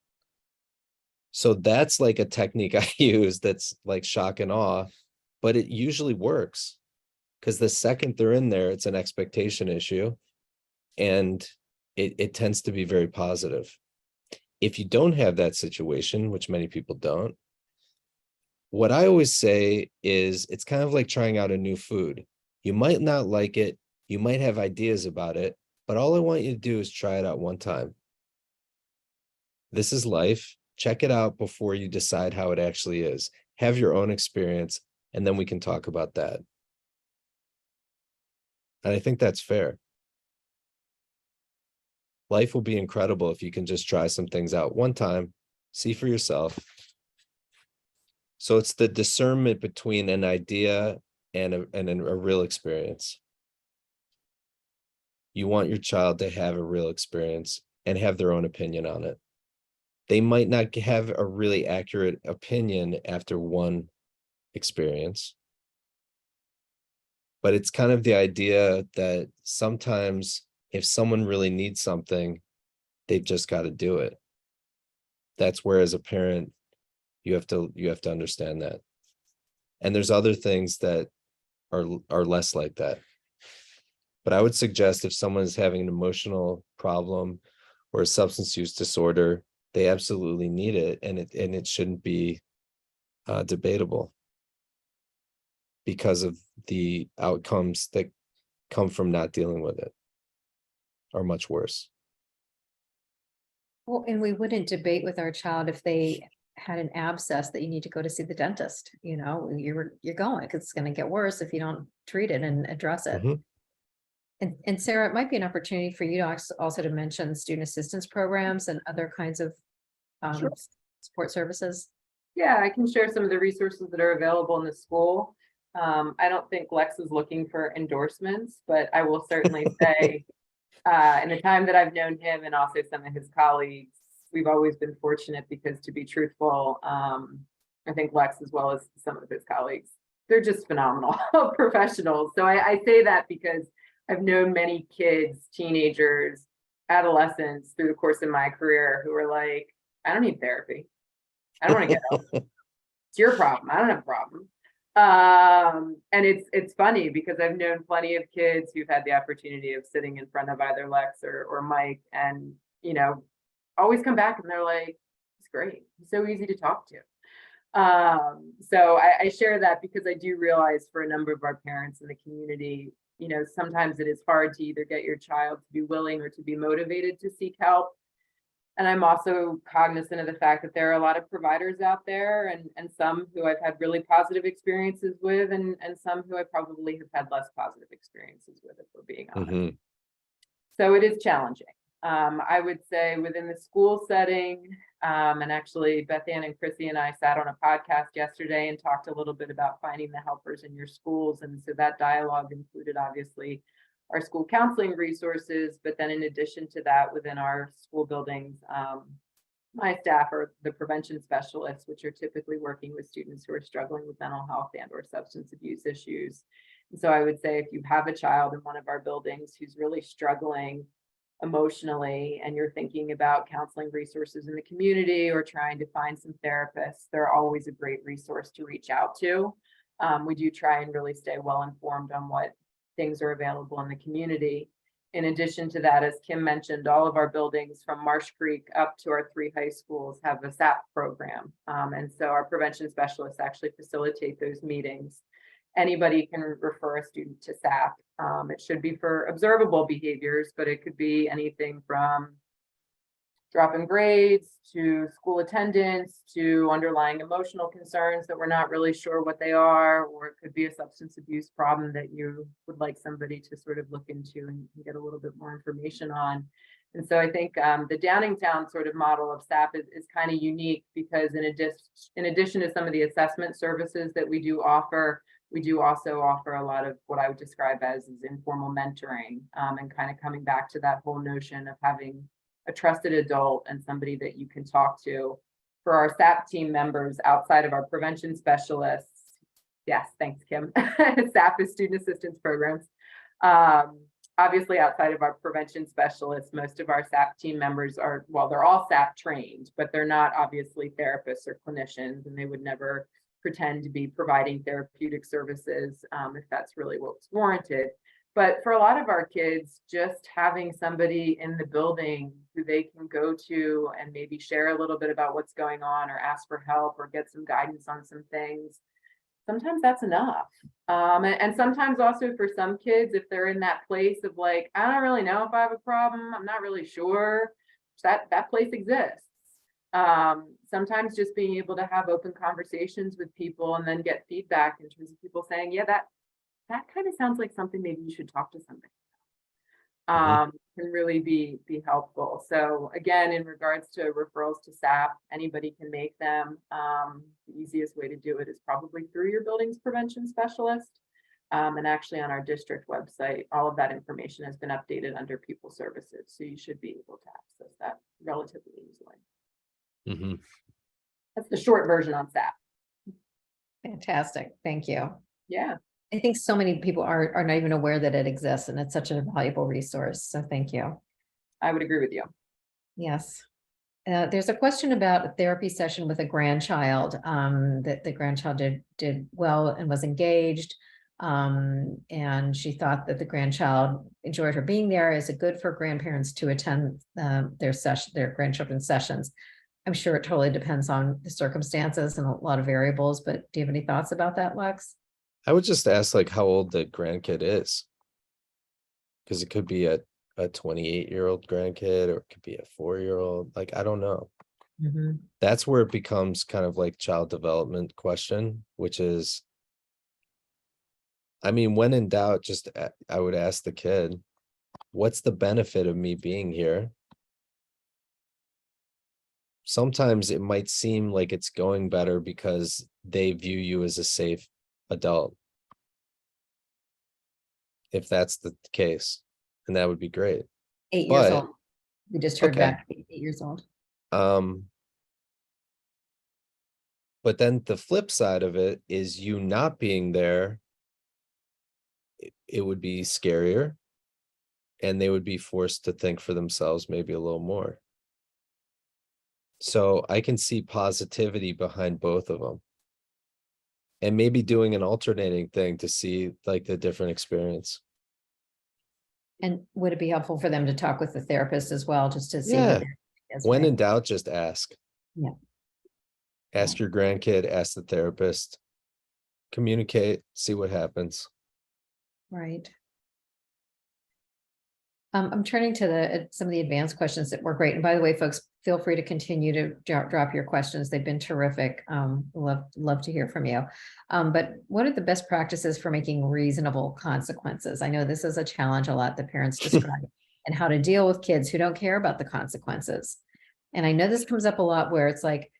So that's like a technique I use that's like shock and awe, but it usually works, because the second they're in there, it's an expectation issue, and it tends to be very positive. If you don't have that situation, which many people don't, what I always say is it's kind of like trying out a new food. You might not like it, you might have ideas about it, but all I want you to do is try it out one time. This is life. Check it out before you decide how it actually is. Have your own experience, and then we can talk about that. And I think that's fair. Life will be incredible if you can just try some things out one time, see for yourself. So it's the discernment between an idea and a real experience. You want your child to have a real experience and have their own opinion on it. They might not have a really accurate opinion after one experience, but it's kind of the idea that sometimes if someone really needs something, they've just got to do it. That's where, as a parent, you have to understand that. And there's other things that are less like that. But I would suggest if someone is having an emotional problem or a substance use disorder, they absolutely need it, and it shouldn't be debatable, because of the outcomes that come from not dealing with it are much worse. Well, and we wouldn't debate with our child if they had an abscess that you need to go to see the dentist, you're going, because it's going to get worse if you don't treat it and address it. Mhm. And Sarah, it might be an opportunity for you to also to mention student assistance programs and other kinds of Sure. support services. Yeah, I can share some of the resources that are available in the school. I don't think Lex is looking for endorsements, but I will certainly say, in the time that I've known him and also some of his colleagues, we've always been fortunate because, to be truthful, I think Lex, as well as some of his colleagues, they're just phenomenal professionals. So I say that because I've known many kids, teenagers, adolescents through the course of my career who are like, I don't need therapy. I don't want to get help. It's your problem. I don't have a problem. And it's funny because I've known plenty of kids who've had the opportunity of sitting in front of either Lex or Mike, and always come back and they're like, "It's great. He's so easy to talk to." So I share that because I do realize for a number of our parents in the community, sometimes it is hard to either get your child to be willing or to be motivated to seek help. And I'm also cognizant of the fact that there are a lot of providers out there, and some who I've had really positive experiences with, and some who I probably have had less positive experiences with, if we're being honest. Mhm. So it is challenging. I would say within the school setting, and actually Beth Ann and Chrissy and I sat on a podcast yesterday and talked a little bit about finding the helpers in your schools. And so that dialogue included, obviously, our school counseling resources, but then in addition to that, within our school buildings, my staff are the prevention specialists, which are typically working with students who are struggling with mental health and or substance abuse issues. And so I would say if you have a child in one of our buildings who's really struggling emotionally, and you're thinking about counseling resources in the community or trying to find some therapists, they're always a great resource to reach out to. We do try and really stay well informed on what things are available in the community. In addition to that, as Kim mentioned, all of our buildings from Marsh Creek up to our 3 high schools have a SAP program. And so our prevention specialists actually facilitate those meetings. Anybody can refer a student to SAP. It should be for observable behaviors, but it could be anything from dropping grades to school attendance to underlying emotional concerns that we're not really sure what they are, or it could be a substance abuse problem that you would like somebody to sort of look into and get a little bit more information on. And so I think the Downingtown sort of model of SAP is kind of unique because in addition to some of the assessment services that we do offer, we do also offer a lot of what I would describe as informal mentoring, and kind of coming back to that whole notion of having a trusted adult and somebody that you can talk to. For our SAP team members outside of our prevention specialists, Yes, thanks, Kim. SAP is Student Assistance Programs. Obviously, outside of our prevention specialists, most of our SAP team members are, well, they're all SAP trained, but they're not obviously therapists or clinicians, and they would never pretend to be providing therapeutic services if that's really what's warranted. But for a lot of our kids, just having somebody in the building who they can go to and maybe share a little bit about what's going on or ask for help or get some guidance on some things, sometimes that's enough. And sometimes also for some kids, if they're in that place of like, I don't really know if I have a problem, I'm not really sure, that place exists. Sometimes just being able to have open conversations with people and then get feedback in terms of people saying, yeah, that kind of sounds like something maybe you should talk to somebody can really be helpful. So again, in regards to referrals to SAP, anybody can make them. The easiest way to do it is probably through your building's prevention specialist. And actually on our district website, all of that information has been updated under people services. So you should be able to access that relatively easily. That's the short version on SAP. Fantastic. Thank you. Yeah. I think so many people are not even aware that it exists, and it's such a valuable resource. So thank you. I would agree with you. Yes. There's a question about a therapy session with a grandchild, that the grandchild did well and was engaged. And she thought that the grandchild enjoyed her being there. Is it good for grandparents to attend their grandchildren's sessions? I'm sure it totally depends on the circumstances and a lot of variables, but do you have any thoughts about that, Lex? I would just ask like how old the grandkid is. Because it could be a 28-year-old grandkid, or it could be a 4-year-old. Like, I don't know. That's where it becomes kind of like child development question, which is, I mean, when in doubt, just I would ask the kid, what's the benefit of me being here? Sometimes it might seem like it's going better because they view you as a safe adult. If that's the case, and that would be great. 8 years But- old. We just heard Okay. back, 8 years old. But then the flip side of it is you not being there, it would be scarier, and they would be forced to think for themselves maybe a little more. So I can see positivity behind both of them. And maybe doing an alternating thing to see like the different experience. And would it be helpful for them to talk with the therapist as well, just to see? what Yeah. their- is, When right? in doubt, just ask. Yeah. Ask your grandkid, ask the therapist, communicate, see what happens. Right. I'm turning to some of the advanced questions that were great. And by the way, folks, feel free to continue to drop your questions. They've been terrific. Love to hear from you. But what are the best practices for making reasonable consequences? I know this is a challenge a lot that parents describe, and how to deal with kids who don't care about the consequences. And I know this comes up a lot where it's like,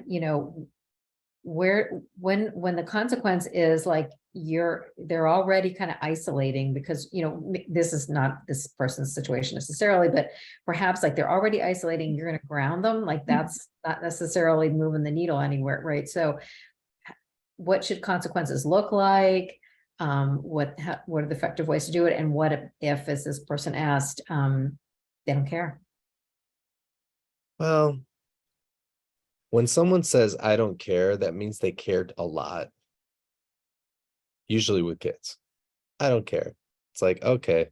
you know, when the consequence is like they're already kind of isolating because, you know, this is not this person's situation necessarily, but perhaps like they're already isolating, you're going to ground them. Like that's not necessarily moving the needle anywhere. Right. So what should consequences look like? What are the effective ways to do it? And what if, as this person asked, they don't care? Well, when someone says, I don't care, that means they cared a lot. Usually with kids, I don't care. It's like, okay,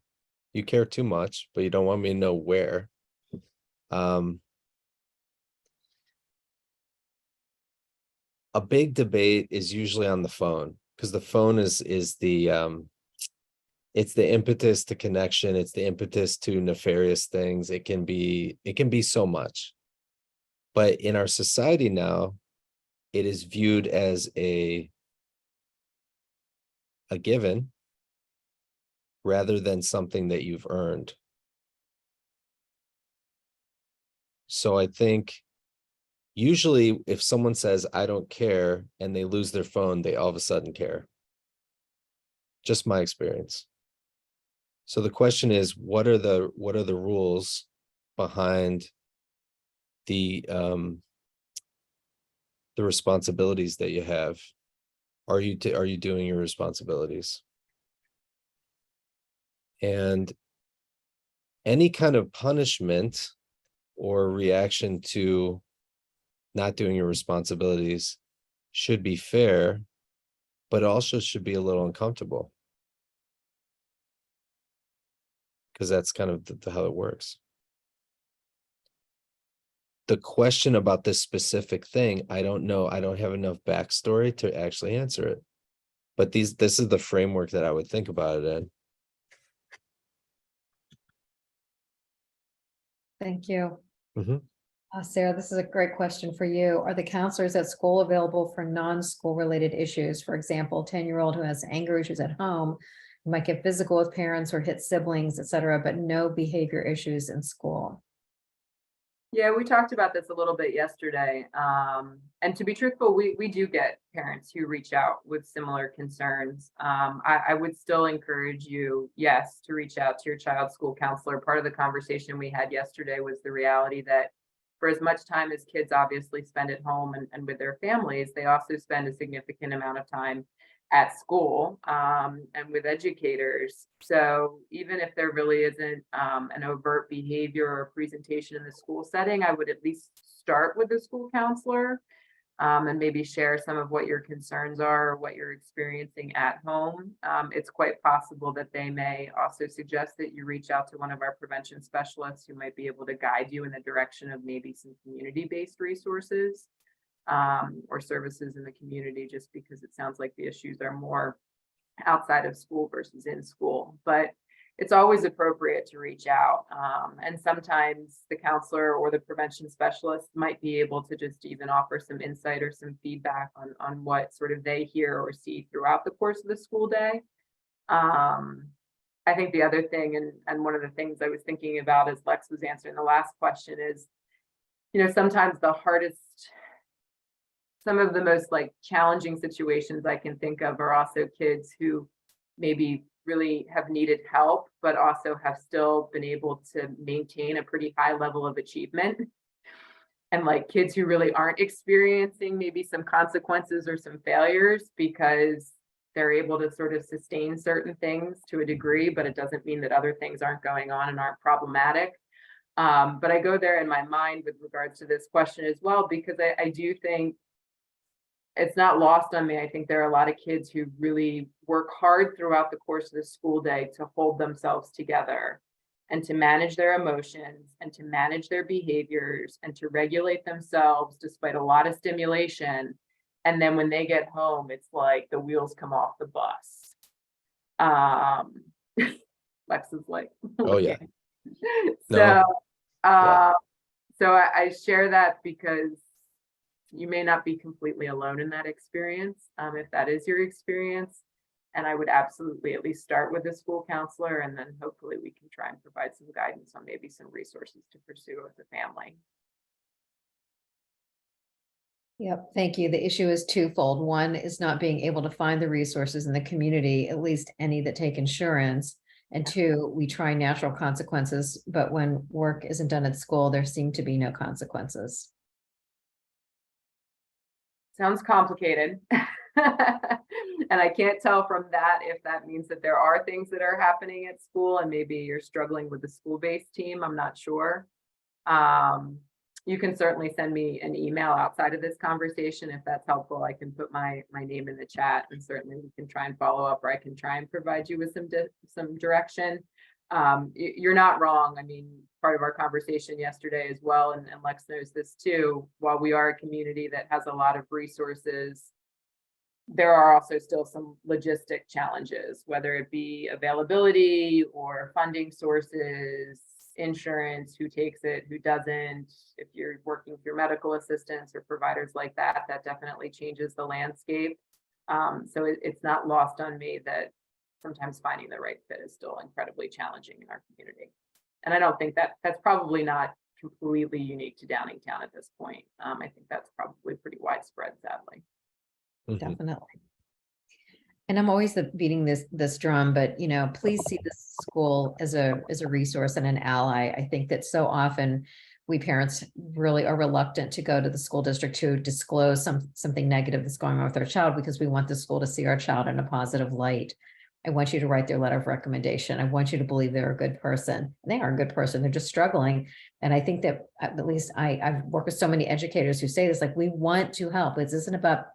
you care too much, but you don't want me to know where. A big debate is usually on the phone, because the phone is the it's the impetus to connection. It's the impetus to nefarious things. It can be so much. But in our society now, it is viewed as a given rather than something that you've earned. So I think usually if someone says, I don't care, and they lose their phone, they all of a sudden care. Just my experience. So the question is, what are the rules behind the responsibilities that you have? Are you doing your responsibilities? And any kind of punishment or reaction to not doing your responsibilities should be fair, but also should be a little uncomfortable. Because that's kind of how it works. The question about this specific thing, I don't know. I don't have enough backstory to actually answer it. But this is the framework that I would think about it in. Thank you. Mhm. Sarah, this is a great question for you. Are the counselors at school available for non-school related issues? For example, 10-year-old who has anger issues at home, who might get physical with parents or hit siblings, etc., but no behavior issues in school. Yeah, we talked about this a little bit yesterday. And to be truthful, we do get parents who reach out with similar concerns. I would still encourage you, yes, to reach out to your child's school counselor. Part of the conversation we had yesterday was the reality that for as much time as kids obviously spend at home and with their families, they also spend a significant amount of time at school and with educators. So even if there really isn't an overt behavior or presentation in the school setting, I would at least start with the school counselor and maybe share some of what your concerns are or what you're experiencing at home. It's quite possible that they may also suggest that you reach out to one of our prevention specialists who might be able to guide you in the direction of maybe some community-based resources or services in the community, just because it sounds like the issues are more outside of school versus in school. But it's always appropriate to reach out. And sometimes the counselor or the prevention specialist might be able to just even offer some insight or some feedback on what sort of they hear or see throughout the course of the school day. I think the other thing, and one of the things I was thinking about as Lex was answering the last question is, sometimes some of the most like challenging situations I can think of are also kids who maybe really have needed help, but also have still been able to maintain a pretty high level of achievement. And like kids who really aren't experiencing maybe some consequences or some failures because they're able to sort of sustain certain things to a degree, but it doesn't mean that other things aren't going on and aren't problematic. But I go there in my mind with regards to this question as well, because I do think it's not lost on me. I think there are a lot of kids who really work hard throughout the course of the school day to hold themselves together and to manage their emotions and to manage their behaviors and to regulate themselves despite a lot of stimulation. And then when they get home, it's like the wheels come off the bus. Lex is like, Oh yeah. So, Yeah. so I share that because you may not be completely alone in that experience, if that is your experience. And I would absolutely at least start with a school counselor, and then hopefully we can try and provide some guidance on maybe some resources to pursue as a family. Yep, thank you. The issue is twofold. One is not being able to find the resources in the community, at least any that take insurance. And two, we try natural consequences, but when work isn't done at school, there seem to be no consequences. Sounds complicated. And I can't tell from that if that means that there are things that are happening at school and maybe you're struggling with the school-based team. I'm not sure. You can certainly send me an email outside of this conversation if that's helpful. I can put my name in the chat, and certainly we can try and follow up, or I can try and provide you with some direction. You're not wrong. I mean, part of our conversation yesterday as well, and Lex knows this too, while we are a community that has a lot of resources, there are also still some logistic challenges, whether it be availability or funding sources, insurance, who takes it, who doesn't. If you're working through medical assistants or providers like that, that definitely changes the landscape. So it's not lost on me that sometimes finding the right fit is still incredibly challenging in our community. And I don't think that's probably not completely unique to Downingtown at this point. I think that's probably pretty widespread, sadly. Mhm. Definitely. And I'm always beating this drum, but please see this school as a resource and an ally. I think that so often we parents really are reluctant to go to the school district to disclose something negative that's going on with our child, because we want the school to see our child in a positive light. I want you to write their letter of recommendation. I want you to believe they're a good person. And they are a good person. They're just struggling. And I think that at least I've worked with so many educators who say this, like, we want to help. It isn't about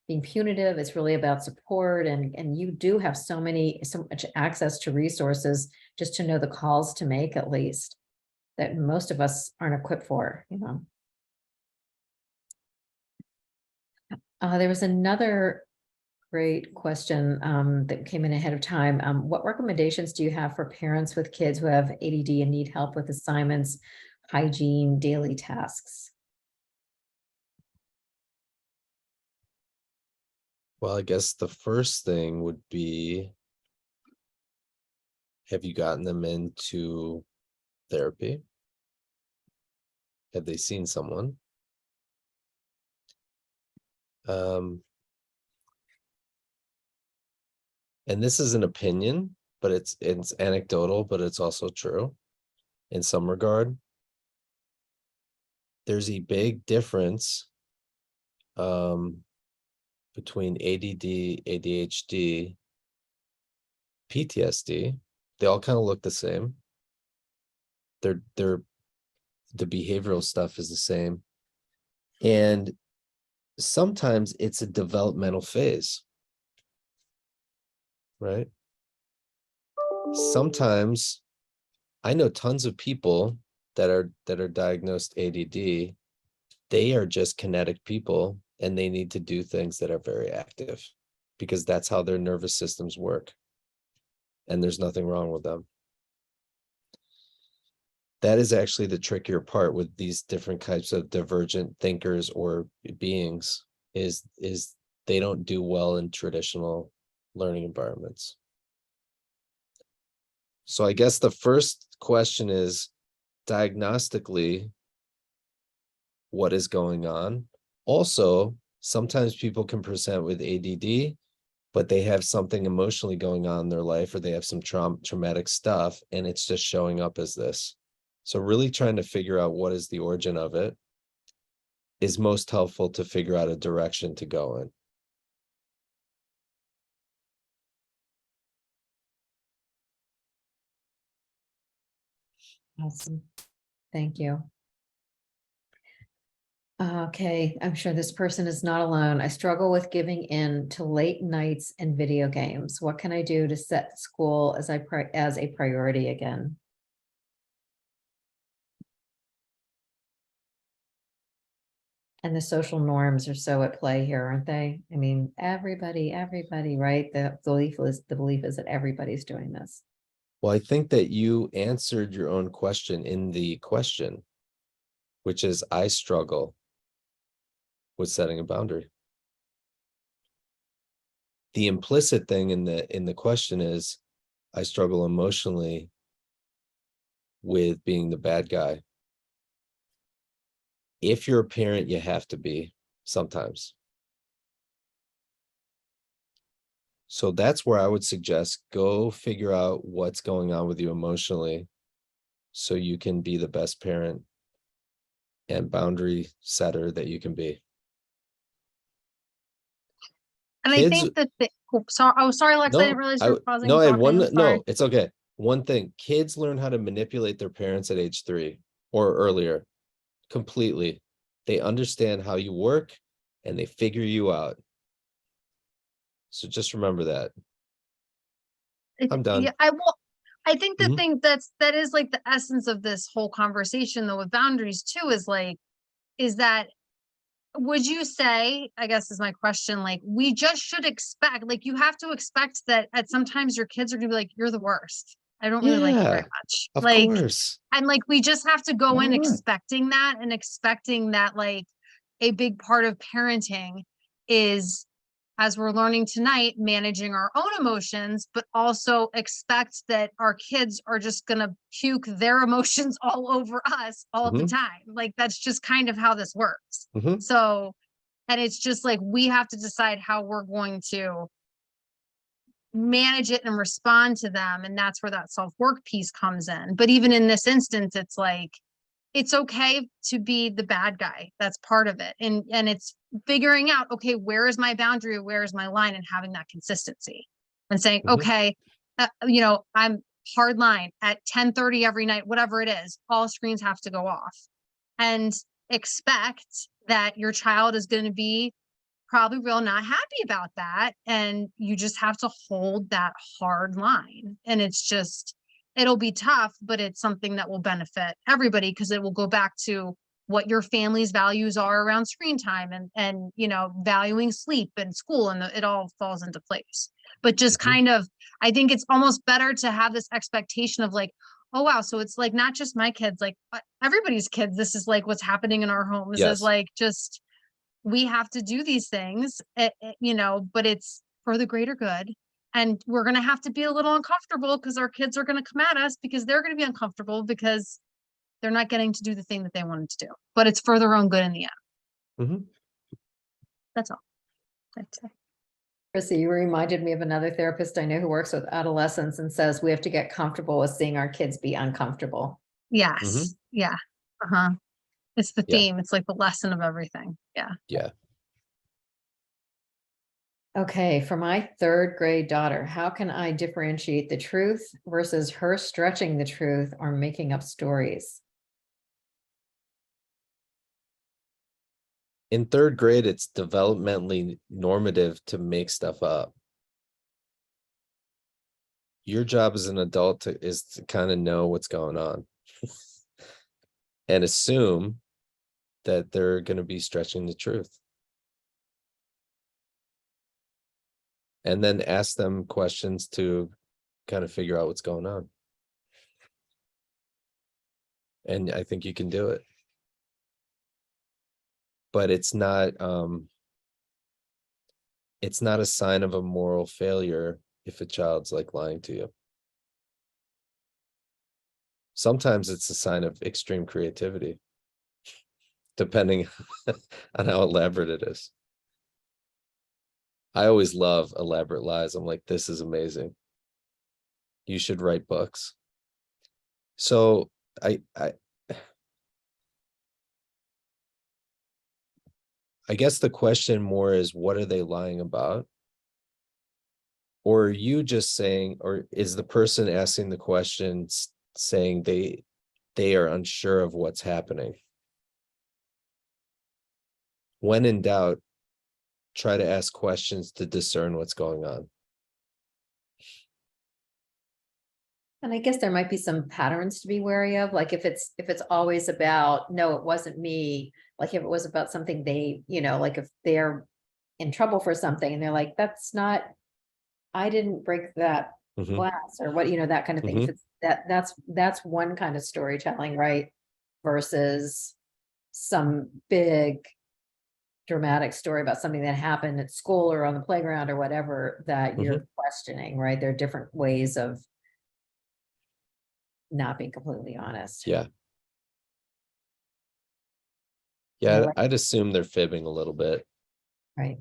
being punitive. It's really about support. And you do have so much access to resources just to know the calls to make, at least, that most of us aren't equipped for, you know. There was another great question that came in ahead of time. What recommendations do you have for parents with kids who have ADD and need help with assignments, hygiene, daily tasks? Well, I guess the first thing would be, have you gotten them into therapy? Have they seen someone? And this is an opinion, but it's anecdotal, but it's also true in some regard. There's a big difference between ADD, ADHD, PTSD. They all kind of look the same. The behavioral stuff is the same. And sometimes it's a developmental phase, right? Sometimes I know tons of people that are diagnosed ADD. They are just kinetic people, and they need to do things that are very active because that's how their nervous systems work. And there's nothing wrong with them. That is actually the trickier part with these different types of divergent thinkers or beings, is they don't do well in traditional learning environments. So I guess the first question is, diagnostically, what is going on? Also, sometimes people can present with ADD, but they have something emotionally going on in their life, or they have some traumatic stuff, and it's just showing up as this. So really trying to figure out what is the origin of it is most helpful to figure out a direction to go in. Awesome. Thank you. Okay, I'm sure this person is not alone. I struggle with giving in to late nights and video games. What can I do to set school as a priority again? And the social norms are so at play here, aren't they? I mean, everybody, right? The belief is that everybody's doing this. Well, I think that you answered your own question in the question, which is, I struggle with setting a boundary. The implicit thing in the question is, I struggle emotionally with being the bad guy. If you're a parent, you have to be sometimes. So that's where I would suggest, go figure out what's going on with you emotionally so you can be the best parent and boundary setter that you can be. And Kids, I think that sorry, Lex, I didn't realize you were pausing. no, I had talking. one. I'm sorry. No, it's okay. One thing: kids learn how to manipulate their parents at age 3 or earlier, completely. They understand how you work, and they figure you out. So just remember that. I'm done. Yeah, I think the thing that is like the essence of this whole conversation, though, with boundaries too, is that, would you say, I guess is my question, like, we just should expect, like, you have to expect that at sometimes your kids are gonna be like, you're the worst. I don't really like you very much. Of Like, course. and like, we just have to go Why in not? expecting that, and expecting that, like, a big part of parenting is, as we're learning tonight, managing our own emotions, but also expect that our kids are just going to puke their emotions all over us all the time. Like, that's just kind of how this works. So, and it's just like, we have to decide how we're going to manage it and respond to them. And that's where that self-work piece comes in. But even in this instance, it's like, it's okay to be the bad guy. That's part of it. And it's figuring out, okay, where is my boundary? Where is my line? And having that consistency and saying, Mhm. okay, I'm hard line at 10:30 every night, whatever it is, all screens have to go off, and expect that your child is going to be probably real not happy about that. And you just have to hold that hard line. And it'll be tough, but it's something that will benefit everybody because it will go back to what your family's values are around screen time and valuing sleep and school, and it all falls into place. But just Mhm. kind of, I think it's almost better to have this expectation of like, oh wow, so it's like not just my kids, like everybody's kids. This is like what's happening in our homes is Yes. like just we have to do these things, but it's for the greater good. And we're going to have to be a little uncomfortable because our kids are going to come at us because they're going to be uncomfortable because they're not getting to do the thing that they wanted to do. But it's for their own good in the end. Mhm. That's all I'd say. Chrissy, you reminded me of another therapist I know who works with adolescents and says we have to get comfortable with seeing our kids be uncomfortable. Yes. Mhm. Yeah. Uh-huh. It's the Yeah. theme. It's like the lesson of everything. Yeah. Yeah. Okay, for my third grade daughter, how can I differentiate the truth versus her stretching the truth or making up stories? In third grade, it's developmentally normative to make stuff up. Your job as an adult is to kind of know what's going on and assume that they're going to be stretching the truth. And then ask them questions to kind of figure out what's going on. And I think you can do it. But it's not a sign of a moral failure if a child's like lying to you. Sometimes it's a sign of extreme creativity, depending on how elaborate it is. I always love elaborate lies. I'm like, this is amazing. You should write books. So I guess the question more is, what are they lying about? Or are you just saying, or is the person asking the questions saying they are unsure of what's happening? When in doubt, try to ask questions to discern what's going on. And I guess there might be some patterns to be wary of, like if it's always about, no, it wasn't me, like if it was about something they, like if they're in trouble for something and they're like, that's not, I didn't break that Mhm. glass or what, that kind of thing. If it's that's one kind of storytelling, right? Versus some big dramatic story about something that happened at school or on the playground or whatever that you're questioning, right? There are different ways of not being completely honest. Yeah. Yeah, Yeah, like- I'd assume they're fibbing a little bit. Right.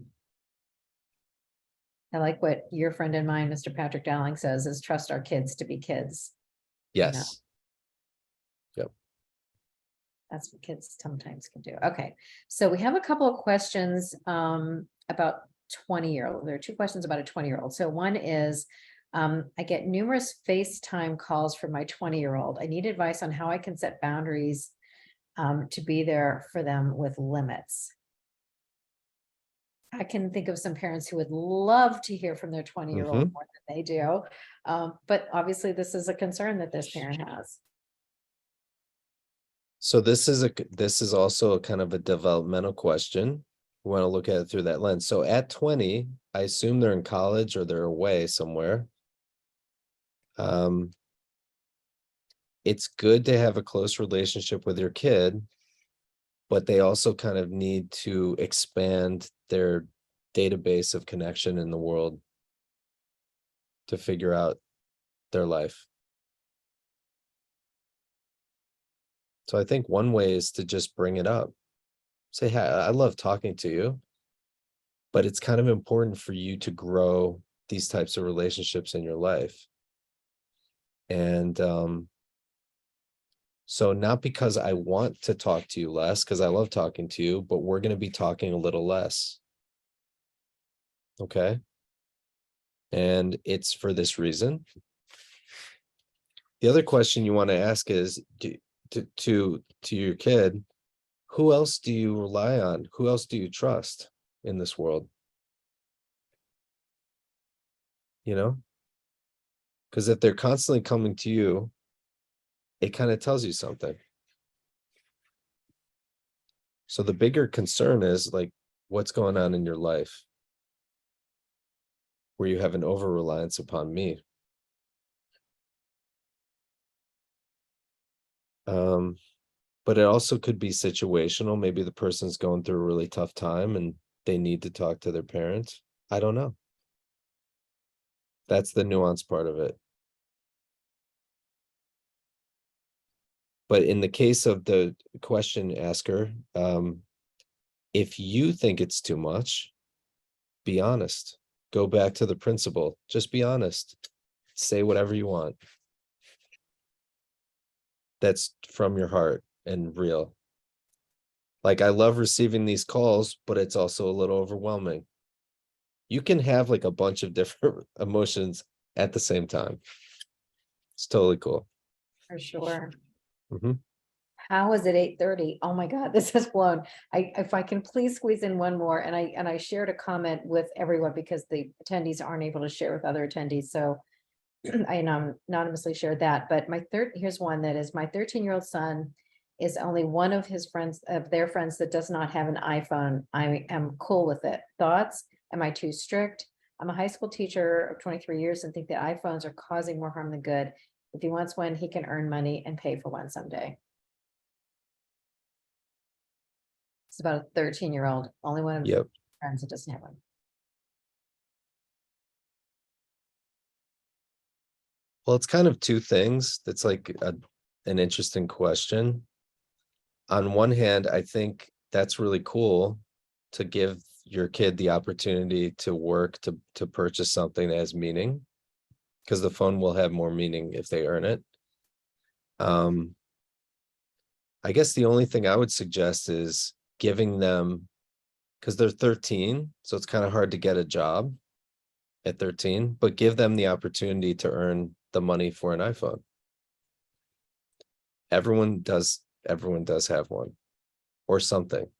I like what your friend and mine, Mr. Patrick Dowling, says is trust our kids to be kids. Yes. That's what kids sometimes can do. Okay, so we have a couple of questions about 20-year-old. There are two questions about a 20-year-old. So one is, I get numerous FaceTime calls from my 20-year-old. I need advice on how I can set boundaries to be there for them with limits. I can think of some parents who would love to hear from their 20-year-old more than they do. But obviously this is a concern that this parent has. So this is also a kind of a developmental question. We want to look at it through that lens. So at 20, I assume they're in college or they're away somewhere. It's good to have a close relationship with your kid, but they also kind of need to expand their database of connection in the world to figure out their life. So I think one way is to just bring it up. Say, hey, I love talking to you, but it's kind of important for you to grow these types of relationships in your life. And So not because I want to talk to you less, because I love talking to you, but we're going to be talking a little less. Okay. And it's for this reason. The other question you want to ask is to your kid, who else do you rely on? Who else do you trust in this world? You know, because if they're constantly coming to you, it kind of tells you something. So the bigger concern is like, what's going on in your life where you have an over reliance upon me? But it also could be situational. Maybe the person's going through a really tough time and they need to talk to their parents. I don't know. That's the nuance part of it. But in the case of the question asker, if you think it's too much, be honest. Go back to the principle. Just be honest. Say whatever you want. That's from your heart and real. Like, I love receiving these calls, but it's also a little overwhelming. You can have like a bunch of different emotions at the same time. It's totally cool. For sure. Mhm. How is it 8:30? Oh my God, this has blown. If I can please squeeze in one more, and I shared a comment with everyone because the attendees aren't able to share with other attendees. So I anonymously shared that. But here's one that is my 13-year-old son is only one of their friends that does not have an iPhone. I am cool with it. Thoughts? Am I too strict? I'm a high school teacher of 23 years and think that iPhones are causing more harm than good. If he wants one, he can earn money and pay for one someday. It's about a 13-year-old, only one of his Yep. friends that doesn't have one. Well, it's kind of two things. That's like an interesting question. On one hand, I think that's really cool to give your kid the opportunity to work to purchase something that has meaning, because the phone will have more meaning if they earn it. I guess the only thing I would suggest is giving them, because they're 13, so it's kind of hard to get a job at 13, but give them the opportunity to earn the money for an iPhone. Everyone does have one or something.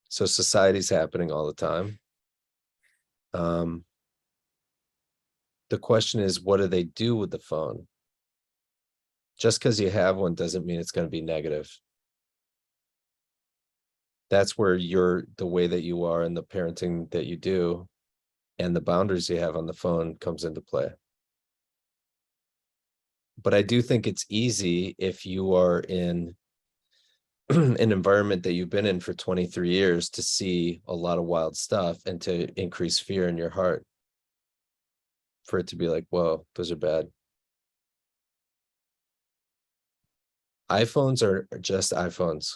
So society's happening all the time. The question is, what do they do with the phone? Just because you have one doesn't mean it's going to be negative. That's where the way that you are and the parenting that you do and the boundaries you have on the phone comes into play. But I do think it's easy if you are in an environment that you've been in for 23 years to see a lot of wild stuff and to increase fear in your heart, for it to be like, whoa, those are bad. iPhones are just iPhones.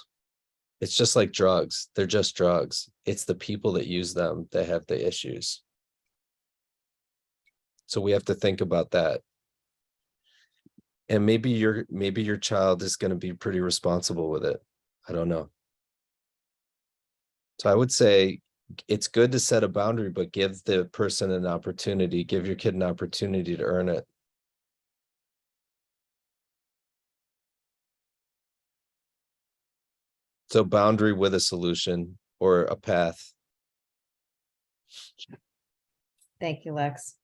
It's just like drugs. They're just drugs. It's the people that use them that have the issues. So we have to think about that. And maybe your child is going to be pretty responsible with it. I don't know. So I would say it's good to set a boundary, but give the person an opportunity, give your kid an opportunity to earn it. So boundary with a solution or a path. Thank you, Lex.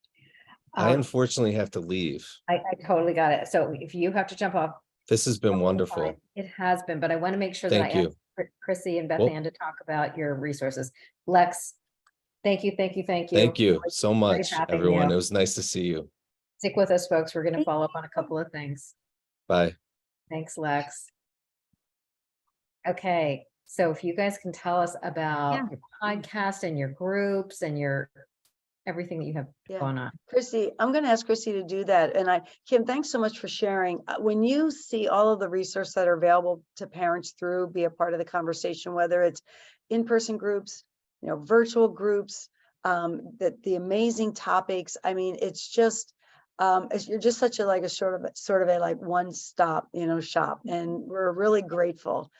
I unfortunately have to leave. I totally got it. So if you have to jump off. This has been totally wonderful. fine. It has been, but I want to make sure that Thank I you. ask Chrissy and Beth Well- Ann to talk about your resources. Lex, thank you. Thank you It so was much, great having everyone. you. It was nice to see you. Stick with us, folks. We're going to Thank follow up on a couple of things. Bye. Thanks, Lex. Okay, so if you guys can tell us about Yeah. your podcast and your groups and your everything that you have Yeah. going on. Chrissy, I'm going to ask Chrissy to do that. And Kim, thanks so much for sharing. When you see all of the resources that are available to parents through, be a part of the conversation, whether it's in-person groups, virtual groups, the amazing topics. I mean, it's just, you're just such a like a sort of a like one stop, shop, and we're really grateful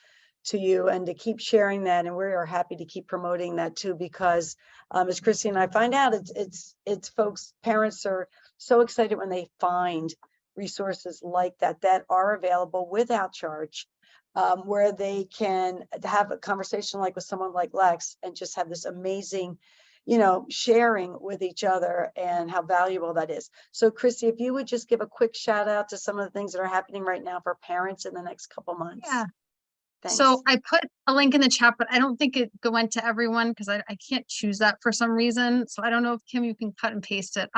to you and to keep sharing that. And we are happy to keep promoting that too, because as Chrissy and I find out, it's folks, parents are so excited when they find resources like that are available without charge, where they can have a conversation like with someone like Lex and just have this amazing, sharing with each other and how valuable that is. So Chrissy, if you would just give a quick shout out to some of the things that are happening right now for parents in the next couple months. Yeah. Thanks. So I put a link in the chat, but I don't think it went to everyone because I can't choose that for some reason. So I don't know if Kim, you can cut and paste it.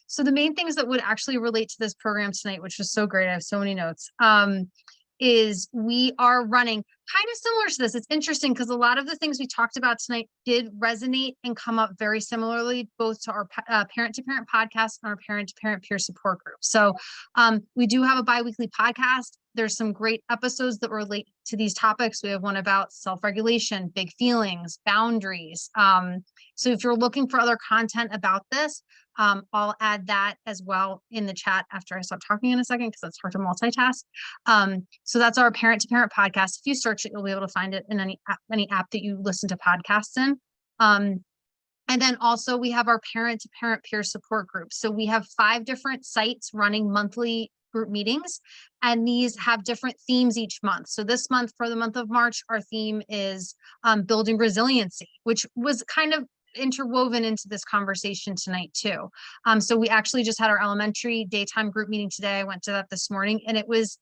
So the main things that would actually relate to this program tonight, which was so great, I have so many notes, is we are running kind of similar to this. It's interesting because a lot of the things we talked about tonight did resonate and come up very similarly, both to our parent-to-parent podcast and our parent-to-parent peer support group. So we do have a bi-weekly podcast. There's some great episodes that relate to these topics. We have one about self-regulation, big feelings, boundaries. So if you're looking for other content about this, I'll add that as well in the chat after I stop talking in a second, because it's hard to multitask. So that's our parent-to-parent podcast. If you search it, you'll be able to find it in any app that you listen to podcasts in. And then also we have our parent-to-parent peer support group. So we have 5 different sites running monthly group meetings, and these have different themes each month. So this month, for the month of March, our theme is building resiliency, which was kind of interwoven into this conversation tonight too. So we actually just had our elementary daytime group meeting today. I went to that this morning, and it was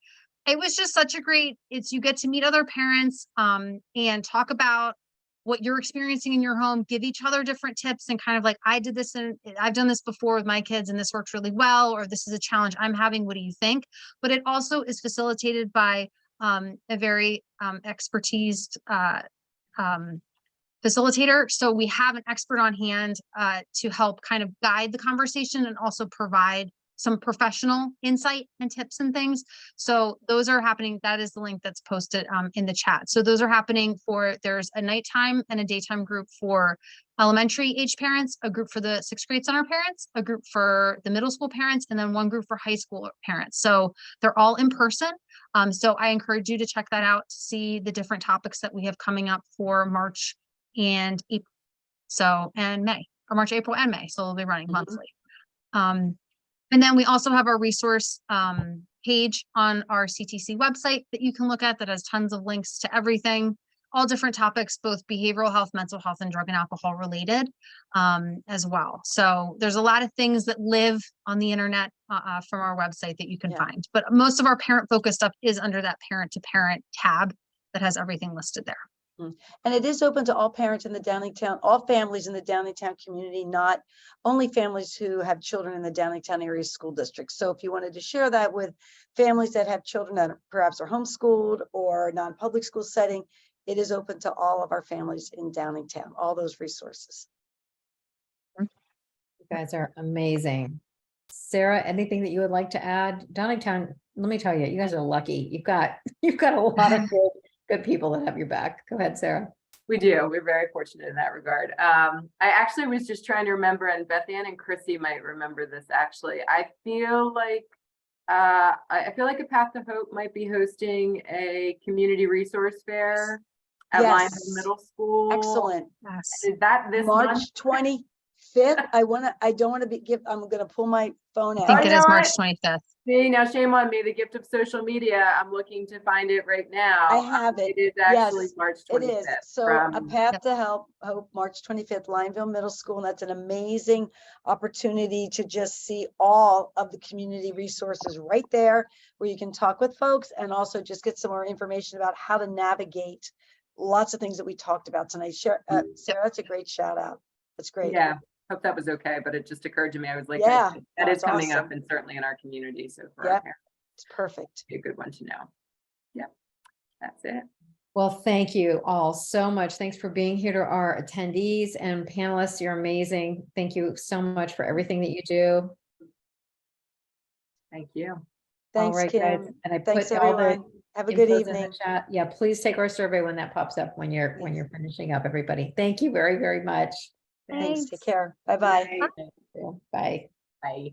just such a great, you get to meet other parents and talk about what you're experiencing in your home, give each other different tips, and kind of like, I did this and I've done this before with my kids and this works really well, or this is a challenge I'm having, what do you think? But it also is facilitated by a very expertised facilitator. So we have an expert on hand to help kind of guide the conversation and also provide some professional insight and tips and things. So those are happening. That is the link that's posted in the chat. So those are happening there's a nighttime and a daytime group for elementary age parents, a group for the 6th grade center parents, a group for the middle school parents, and then one group for high school parents. So they're all in person. So I encourage you to check that out to see the different topics that we have coming up for March and April. So, and May, or March, April, and May. So they'll be running monthly. And then we also have our resource page on our CTC website that you can look at that has tons of links to everything, all different topics, both behavioral health, mental health, and drug and alcohol related as well. So there's a lot of things that live on the internet from our website that you can find. But most of our parent focused stuff is under that parent to parent tab that has everything listed there. And it is open to all parents in the Downingtown, all families in the Downingtown community, not only families who have children in the Downingtown area school district. So if you wanted to share that with families that have children that perhaps are homeschooled or non-public school setting, it is open to all of our families in Downingtown, all those resources. You guys are amazing. Sarah, anything that you would like to add? Downingtown, let me tell you, you guys are lucky. You've got a lot of good people that have your back. Go ahead, Sarah. We do. We're very fortunate in that regard. I actually was just trying to remember, and Beth Ann and Chrissy might remember this actually. I feel like a Path to Hope might be hosting a community resource fair at Lineville Middle School. Excellent. Yes. Is that this March month? 25th. I don't want to I'm going to pull my phone out. I think it is March 25th. See, now shame on me, the gift of social media. I'm looking to find it right now. I have it. It is actually Yes, March It 25th. is. So a Path to Hope, March 25th, Lineville Middle School. And that's an amazing opportunity to just see all of the community resources right there where you can talk with folks and also just get some more information about how to navigate lots of things that we talked about tonight. Sarah, that's a great shout out. That's great. Yeah. Hope that was okay, but it just occurred to me. I was like, Yeah, that is coming awesome. up, and certainly in our community. So for Yeah, our parents, it's perfect. be a good one to know. Yeah, that's it. Well, thank you all so much. Thanks for being here to our attendees and panelists. You're amazing. Thank you so much for everything that you do. Thank you. Thanks, all right, Kim. guys. And I Thanks, put all the everyone. Have a good infos in the evening. chat. Yeah, please take our survey when that pops up when you're finishing up, everybody. Thank you very, very much. Thanks. Take care. Bye-bye. Bye. Bye.